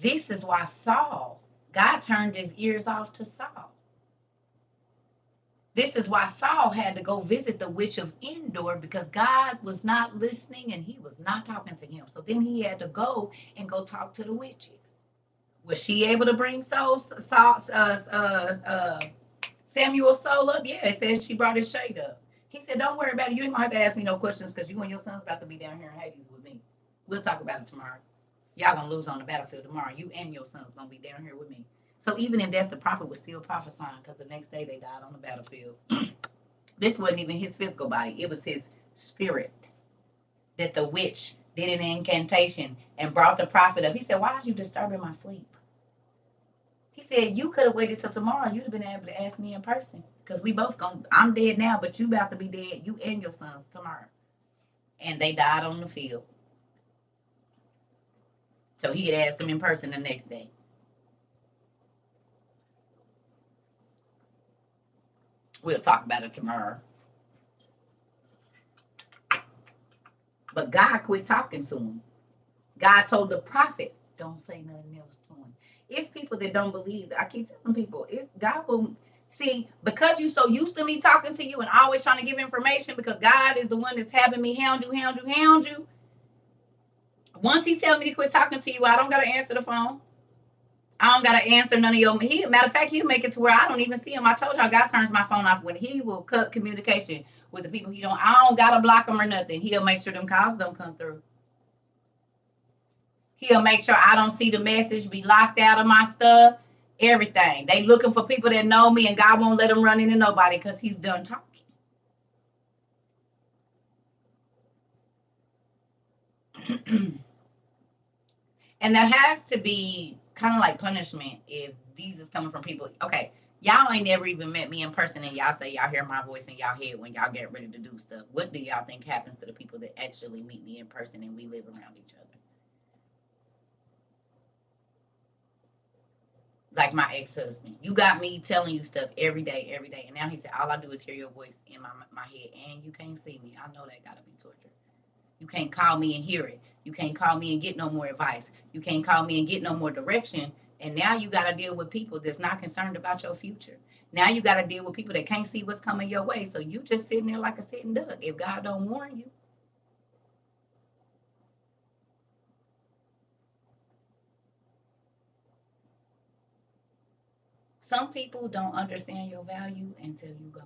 This is why God turned his ears off to Saul. This is why Saul had to go visit the witch of Endor, because God was not listening and he was not talking to him. So then he had to go and go talk to the witches. Was she able to bring Samuel's soul up? Yeah, it says she brought his shade up. He said, don't worry about it. You ain't going to have to ask me no questions, because you and your son's about to be down here in Hades with me. We'll talk about it tomorrow. Y'all going to lose on the battlefield tomorrow. You and your son's going to be down here with me. So even in death, the prophet was still prophesying, because the next day they died on the battlefield. This wasn't even his physical body. It was his spirit that the witch did an incantation and brought the prophet up. He said, why are you disturbing my sleep? He said, you could have waited till tomorrow. You'd have been able to ask me in person. Because we both going, I'm dead now, but you about to be dead, you and your sons, tomorrow. And they died on the field. So he could ask them in person the next day. We'll talk about it tomorrow. But God quit talking to him. God told the prophet, don't say nothing else to him. It's people that don't believe. I keep telling people, God will see, because you so used to me talking to you and always trying to give information, because God is the one that's having me hound you. Once he tell me to quit talking to you, I don't gotta answer the phone. I don't gotta answer none of your. Matter of fact, he'll make it to where I don't even see him. I told y'all, God turns my phone off when he will cut communication with the people I don't gotta block them or nothing. He'll make sure them calls don't come through. He'll make sure I don't see the message, be locked out of my stuff, everything. They looking for people that know me, and God won't let them run into nobody because he's done talking. And that has to be kind of like punishment if these is coming from people. Okay, y'all ain't never even met me in person, and y'all say y'all hear my voice in y'all head when y'all get ready to do stuff. What do y'all think happens to the people that actually meet me in person and we live around each other? Like my ex-husband, you got me telling you stuff every day, and now he said all I do is hear your voice in my head, and you can't see me. I know that gotta be torture. You can't call me and hear it. You can't call me and get no more advice. You can't call me and get no more direction. And now you got to deal with people that's not concerned about your future. Now you got to deal with people that can't see what's coming your way. So you just sitting there like a sitting duck if God don't warn you. Some people don't understand your value until you gone.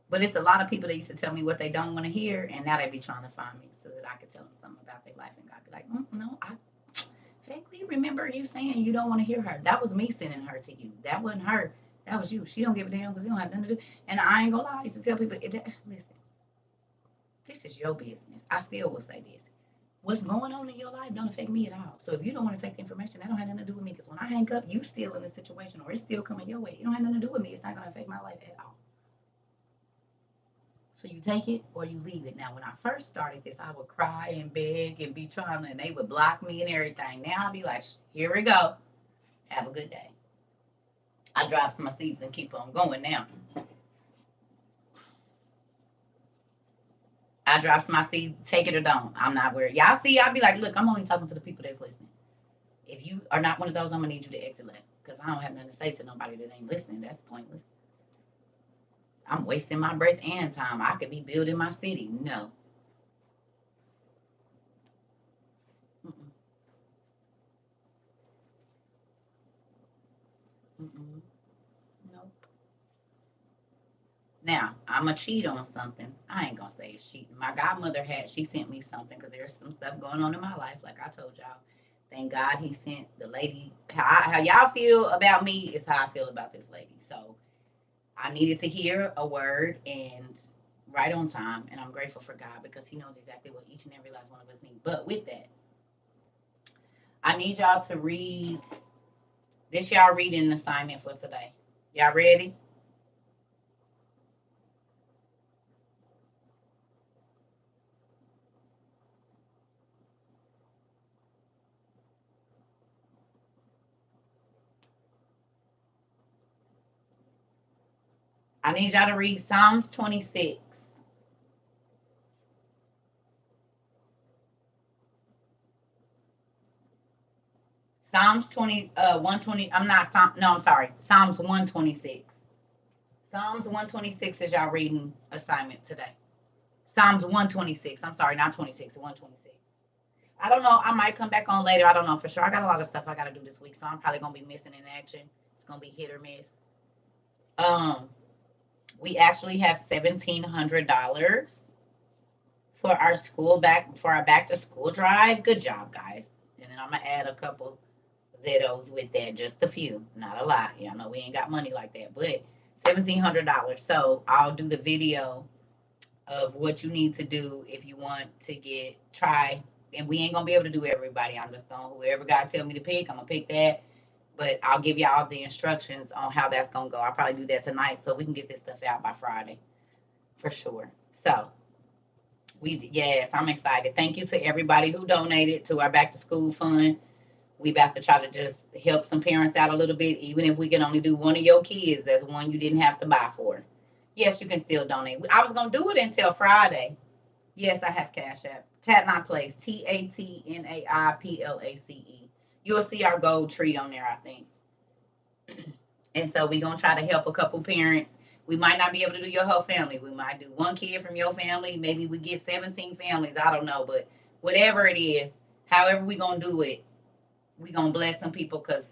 But it's a lot of people that used to tell me what they don't want to hear, and now they be trying to find me so that I could tell them something about their life, and God be like, no, I vaguely remember you saying you don't want to hear her. That was me sending her to you. That wasn't her. That was you. She don't give a damn because you don't have nothing to do. And I ain't gonna lie, I used to tell people, listen, this is your business. I still will say this. What's going on in your life don't affect me at all. So if you don't want to take the information, that don't have nothing to do with me. Because when I hang up, you still in the situation, or it's still coming your way. It don't have nothing to do with me. It's not gonna affect my life at all. So you take it or you leave it. Now, when I first started this, I would cry and beg and be trying to, and they would block me and everything. Now I'll be like, here we go. Have a good day. I drop some seeds and keep on going now. I drop some seeds, take it or don't. I'm not worried. Y'all see, I'll be like, look, I'm only talking to the people that's listening. If you are not one of those, I'm going to need you to exit left, because I don't have nothing to say to nobody that ain't listening. That's pointless. I'm wasting my breath and time. I could be building my city. No. Mm-mm. Mm-mm. Nope. Now, I'm going to cheat on something. I ain't going to say it's cheating. My godmother she sent me something because there's some stuff going on in my life, like I told y'all. Thank God he sent the lady. How y'all feel about me is how I feel about this lady. So I needed to hear a word and right on time. And I'm grateful for God because he knows exactly what each and every last one of us need. But with that, I need y'all to read this. Y'all reading assignment for today. Y'all ready? I need y'all to read Psalms 26. Psalms 120. I'm sorry. Psalms 126. Psalms 126 is y'all reading assignment today. Psalms 126. I'm sorry, not 26, 126. I don't know. I might come back on later. I don't know for sure. I got a lot of stuff I got to do this week, so I'm probably going to be missing in action. It's going to be hit or miss. We actually have $1,700 for our back to school drive. Good job, guys. And then I'm going to add a couple Zetos with that, just a few, not a lot. Y'all know we ain't got money like that, but $1,700. So I'll do the video of what you need to do if you want to try. And we ain't gonna be able to do everybody. I'm just gonna whoever God tell me to pick, I'm gonna pick that. But I'll give y'all the instructions on how that's gonna go. I'll probably do that tonight so we can get this stuff out by Friday for sure. So yes, I'm excited. Thank you to everybody who donated to our back to school fund. We about to try to just help some parents out a little bit, even if we can only do one of your kids. That's one you didn't have to buy for. Yes, you can still donate. I was gonna do it until Friday. Yes, I have Cash App. Tatnai Place. TATNAIPLACE. You'll see our gold tree on there, I think. And so we're gonna try to help a couple parents. We might not be able to do your whole family. We might do one kid from your family. Maybe we get 17 families. I don't know, but whatever it is, however we gonna do it, we gonna bless some people because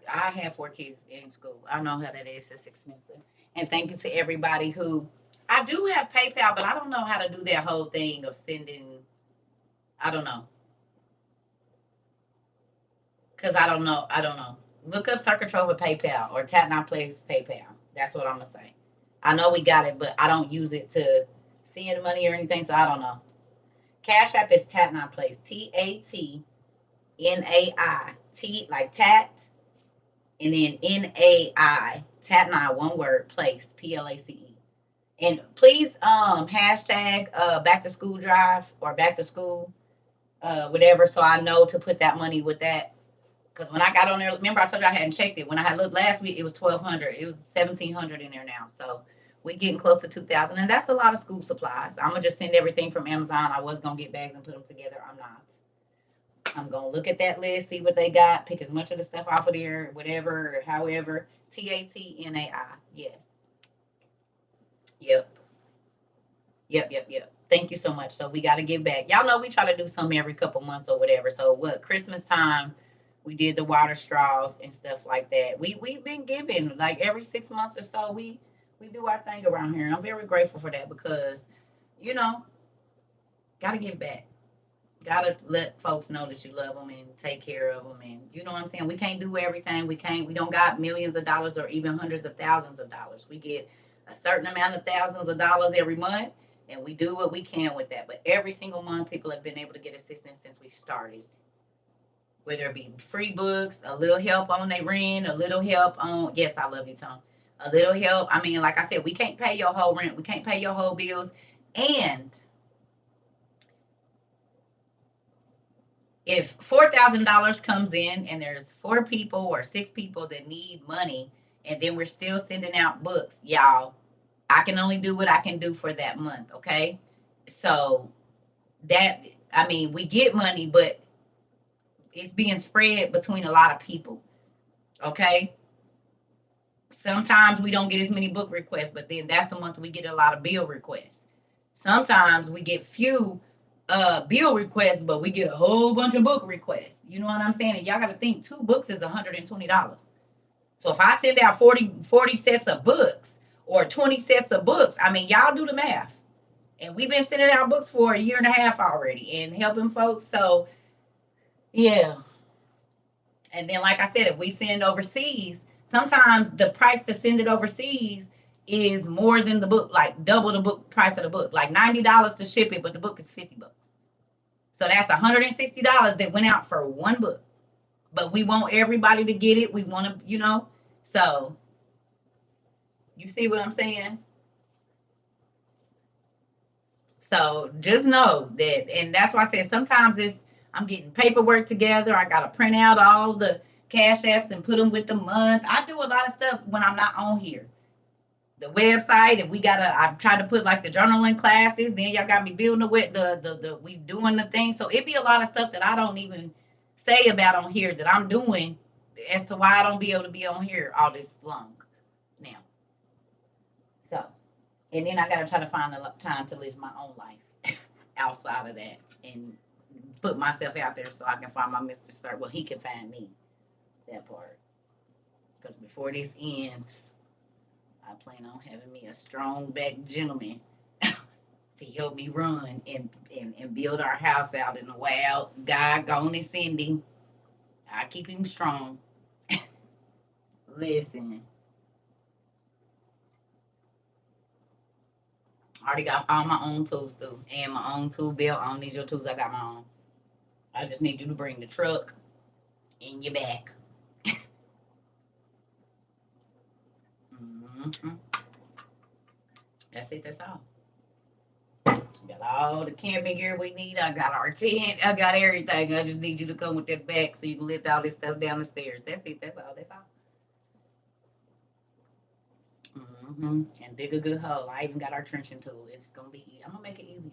I have 4 kids in school. I know how that is. It's expensive. And thank you to everybody who I do have PayPal, but I don't know how to do that whole thing of sending. I don't know because I don't know. I don't know. Look up CERCA TROVA PayPal or Tap My Place PayPal. That's what I'm gonna say. I know we got it, but I don't use it to send money or anything, so I don't know. Cash App is Tat Not Place. TATNAI. Like tat, and then NAI. Tat Nine, one word, place. PLACE. And please hashtag back to school drive or back to school, whatever, so I know to put that money with that. Because when I got on there, remember I told you I hadn't checked it. When I had looked last week, it was 1,200. It was 1,700 in there now. So we getting close to 2,000, and that's a lot of school supplies. I'm gonna just send everything from Amazon. I was gonna get bags and put them together. I'm not. I'm gonna look at that list, see what they got, pick as much of the stuff off of there, whatever, however. TATNAI. Yes. Yep. Yep. Thank you so much. So we got to give back. Y'all know we try to do something every couple months or whatever. So what? Christmas time, we did the water straws and stuff like that. We've been giving like every 6 months or so. We do our thing around here, and I'm very grateful for that because, you know, gotta give back. Gotta let folks know that you love them and take care of them, and you know what I'm saying. We can't do everything. We can't. We don't got millions of dollars or even hundreds of thousands of dollars. We get a certain amount of thousands of dollars every month, and we do what we can with that. But every single month, people have been able to get assistance since we started. Whether it be free books, a little help on their rent, a little help on. Yes, I love you, Tom. A little help. I mean, like I said, we can't pay your whole rent. We can't pay your whole bills, and if $4,000 comes in and there's 4 people or 6 people that need money, and then we're still sending out books, y'all, I can only do what I can do for that month, okay? So that, I mean, we get money, but it's being spread between a lot of people, okay? Sometimes we don't get as many book requests, but then that's the month we get a lot of bill requests. Sometimes we get few bill requests, but we get a whole bunch of book requests. You know what I'm saying? And y'all got to think 2 books is $120. So if I send out 40 sets of books, or 20 sets of books. I mean, y'all do the math. And we've been sending out books for a year and a half already and helping folks. So, yeah. And then, like I said, if we send overseas, sometimes the price to send it overseas is more than the book, like double the book price of the book, like $90 to ship it, but the book is $50. So that's $160 that went out for one book. But we want everybody to get it. We want to, So you see what I'm saying? So just know that, and that's why I said sometimes I'm getting paperwork together. I gotta print out all the cash apps and put them with the month. I do a lot of stuff when I'm not on here. The website, if we gotta, I try to put like the journaling classes. Then y'all got me building the we doing the thing. So it be a lot of stuff that I don't even say about on here that I'm doing, as to why I don't be able to be on here all this long now. So. And then I got to try to find the time to live my own life outside of that and put myself out there so I can find my Mr. Sir. Well, he can find me, that part. Because before this ends, I plan on having me a strong back gentleman to help me run and build our house out in the wild. God gonna send him. I keep him strong. Listen. I already got all my own tools too, and my own tool belt. I don't need your tools. I got my own. I just need you to bring the truck in your back. Mm-hmm. That's it. That's all. Got all the camping gear we need. I got our tent. I got everything. I just need you to come with that back so you can lift all this stuff down the stairs. That's it. That's all. That's all. Mm-hmm. And dig a good hole. I even got our trenching tool. It's gonna be. I'm gonna make it easy.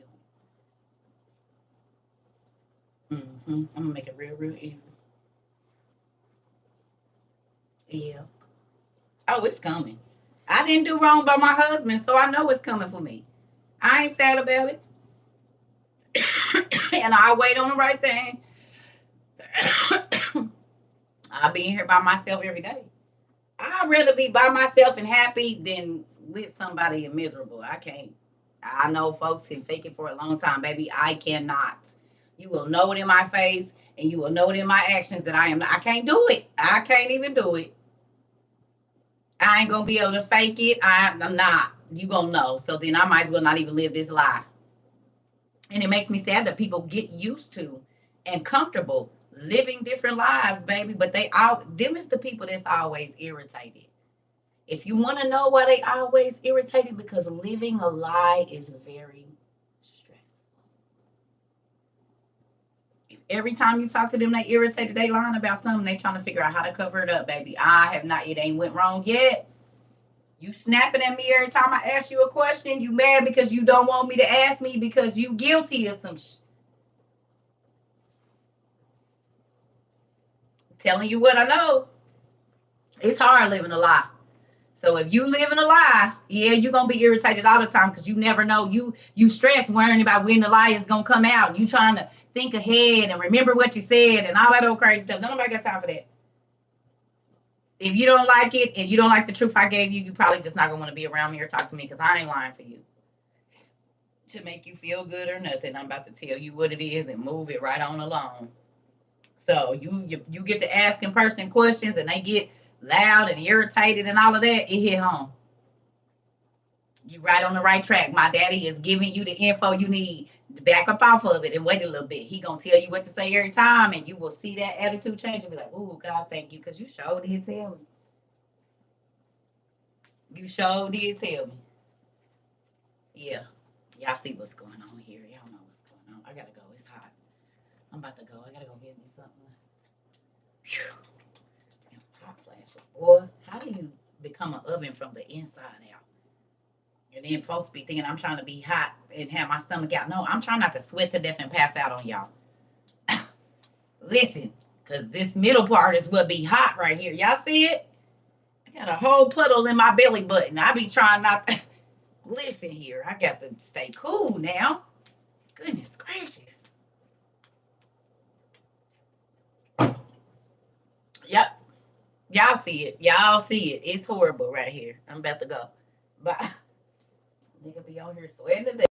Mm-hmm. I'm gonna make it real, real easy. Yeah. Oh, it's coming. I didn't do wrong by my husband, so I know it's coming for me. I ain't sad about it. And I wait on the right thing. I'll be in here by myself every day. I'd rather be by myself and happy than with somebody and miserable. I can't. I know folks can fake it for a long time, baby. I cannot. You will know it in my face and you will know it in my actions that I can't do it. I can't even do it. I ain't gonna be able to fake it. I'm not. You gonna know. So then I might as well not even live this lie. And it makes me sad that people get used to and comfortable living different lives, baby. But them is the people that's always irritated. If you want to know why they always irritated, because living a lie is very stressful. If every time you talk to them, they irritated, they lying about something, they trying to figure out how to cover it up, baby. I have not, it ain't went wrong yet. You snapping at me every time I ask you a question. You mad because you don't want me to ask me because you guilty of some Telling you what I know. It's hard living a lie. So if you live in a lie, yeah, you're gonna be irritated all the time because you never know. You stress worrying about when the lie is gonna come out. You trying to think ahead and remember what you said and all that old crazy stuff. Nobody got time for that. If you don't like it and you don't like the truth I gave you, you probably just not gonna want to be around me or talk to me because I ain't lying for you. To make you feel good or nothing, I'm about to tell you what it is and move it right on along. So you get to ask in person questions and they get loud and irritated and all of that, it hit home. You right on the right track. My daddy is giving you the info you need. Back up off of it and wait a little bit. He gonna tell you what to say every time, and you will see that attitude change and be like, "Oh God, thank you," because you sure did tell me. You sure did tell me. Yeah, y'all see what's going on here. Y'all know what's going on. I gotta go. It's hot. I'm about to go. I gotta go get me something. Whew. Hot flashes, boy. How do you become an oven from the inside out? And then folks be thinking I'm trying to be hot and have my stomach out. No, I'm trying not to sweat to death and pass out on y'all. Listen, because this middle part is what be hot right here. Y'all see it? I got a whole puddle in my belly button. I be trying not to. Listen here. I got to stay cool now. Goodness gracious. Yep. Y'all see it. Y'all see it. It's horrible right here. I'm about to go. But nigga be on here sweating to death.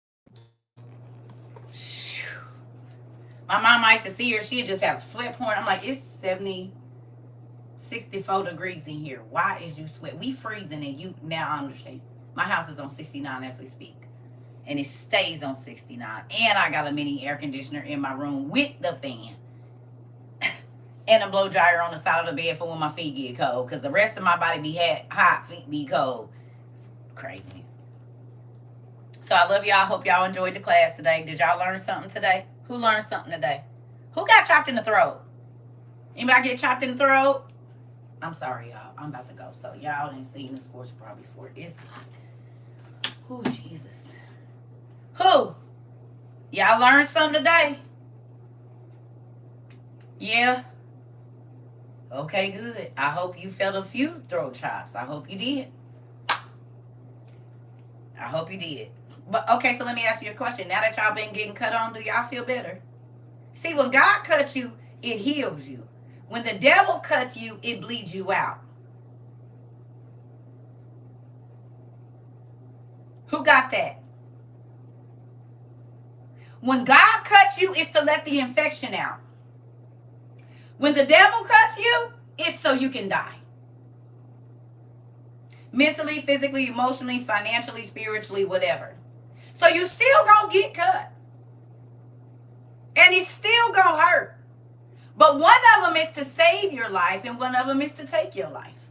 My mom used to see her, she'd just have sweat pouring. I'm like, it's 64 degrees in here. Why is you sweat? We freezing and you, now I understand. My house is on 69 as we speak. And it stays on 69. And I got a mini air conditioner in my room with the fan. And a blow dryer on the side of the bed for when my feet get cold. Because the rest of my body be hot, feet be cold. It's crazy. So I love y'all. I hope y'all enjoyed the class today. Did y'all learn something today? Who learned something today? Who got chopped in the throat? Anybody get chopped in the throat? I'm sorry, y'all. I'm about to go. So y'all didn't see the sports probably before. It's hot. Oh, Jesus. Who? Y'all learned something today? Yeah. Okay, good. I hope you felt a few throat chops. I hope you did. I hope you did. But okay, so let me ask you a question. Now that y'all been getting cut on, do y'all feel better? See, when God cuts you, it heals you. When the devil cuts you, it bleeds you out. Who got that? When God cuts you, it's to let the infection out. When the devil cuts you, it's so you can die. Mentally, physically, emotionally, financially, spiritually, whatever. So you still gonna get cut. And it's still gonna hurt. But one of them is to save your life and one of them is to take your life.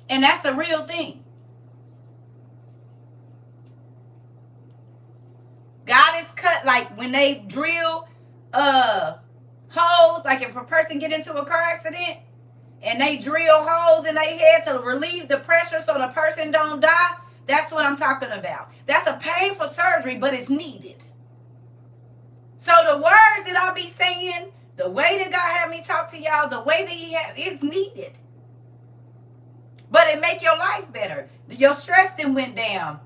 And that's a real thing. God is cut, like when they drill holes, like if a person get into a car accident and they drill holes in their head to relieve the pressure so the person don't die, that's what I'm talking about. That's a painful surgery, but it's needed. So the words that I'll be saying, the way that God had me talk to y'all, the way that he had, it's needed. But it make your life better. Your stress then went down.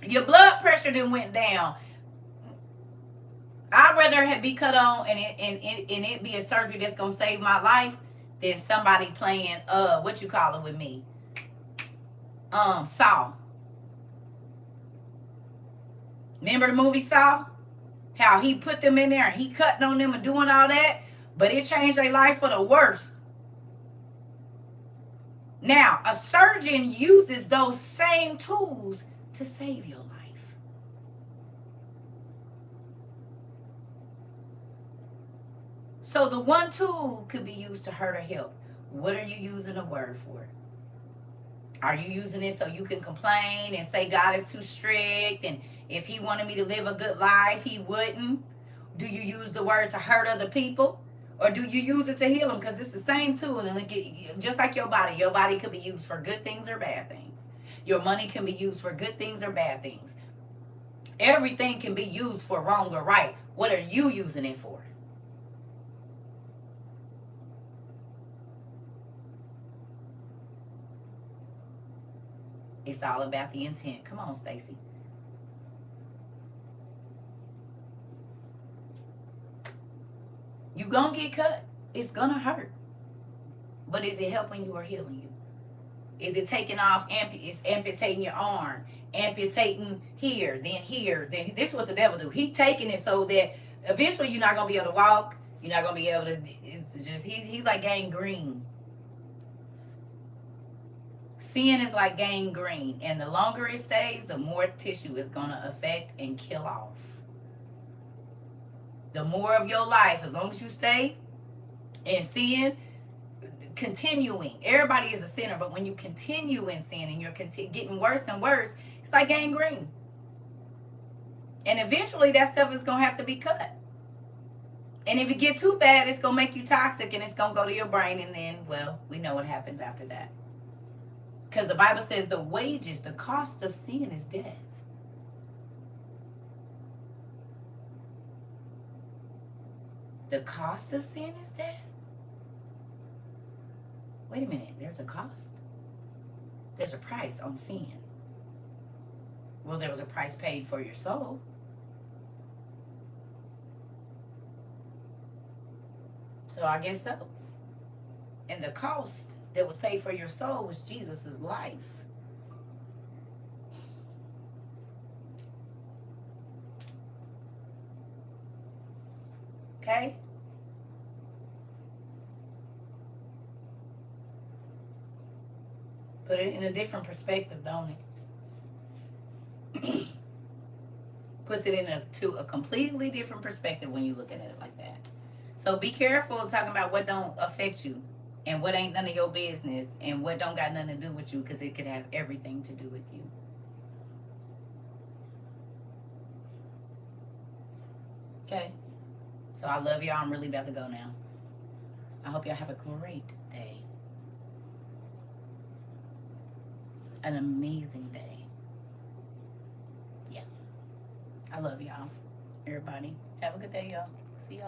Your blood pressure then went down. I'd rather have be cut on and it be a surgery that's gonna save my life than somebody playing what you call it with me. Saw. Remember the movie Saw? How he put them in there and he cutting on them and doing all that, but it changed their life for the worse. Now, a surgeon uses those same tools to save your life. So the one tool could be used to hurt or help. What are you using the word for? Are you using it so you can complain and say God is too strict and if he wanted me to live a good life, he wouldn't? Do you use the word to hurt other people? Or do you use it to heal them? Because it's the same tool. And just like your body could be used for good things or bad things. Your money can be used for good things or bad things. Everything can be used for wrong or right. What are you using it for? It's all about the intent. Come on, Stacy. You're going to get cut. It's going to hurt. But is it helping you or healing you? Is it taking off, it's amputating your arm, amputating here, then this is what the devil do. He taking it so that eventually you're not going to be able to walk. You're not going to be able to, it's just, he's like gangrene. Sin is like gangrene, and the longer it stays, the more tissue is going to affect and kill off. The more of your life, as long as you stay in sin, continuing. Everybody is a sinner, but when you continue in sin and you're getting worse and worse, it's like gangrene. And eventually that stuff is going to have to be cut. And if it get too bad, it's going to make you toxic and it's going to go to your brain. And then, well, we know what happens after that. Because the Bible says the wages, the cost of sin is death. The cost of sin is death? Wait a minute, there's a cost. There's a price on sin. Well, there was a price paid for your soul. So I guess so. And the cost that was paid for your soul was Jesus' life. Okay? Put it in a different perspective, don't it? Puts it to a completely different perspective when you look at it like that. So be careful talking about what don't affect you and what ain't none of your business and what don't got nothing to do with you, because it could have everything to do with you. Okay? So I love y'all. I'm really about to go now. I hope y'all have a great day. An amazing day. Yeah. I love y'all. Everybody. Have a good day, y'all. See y'all.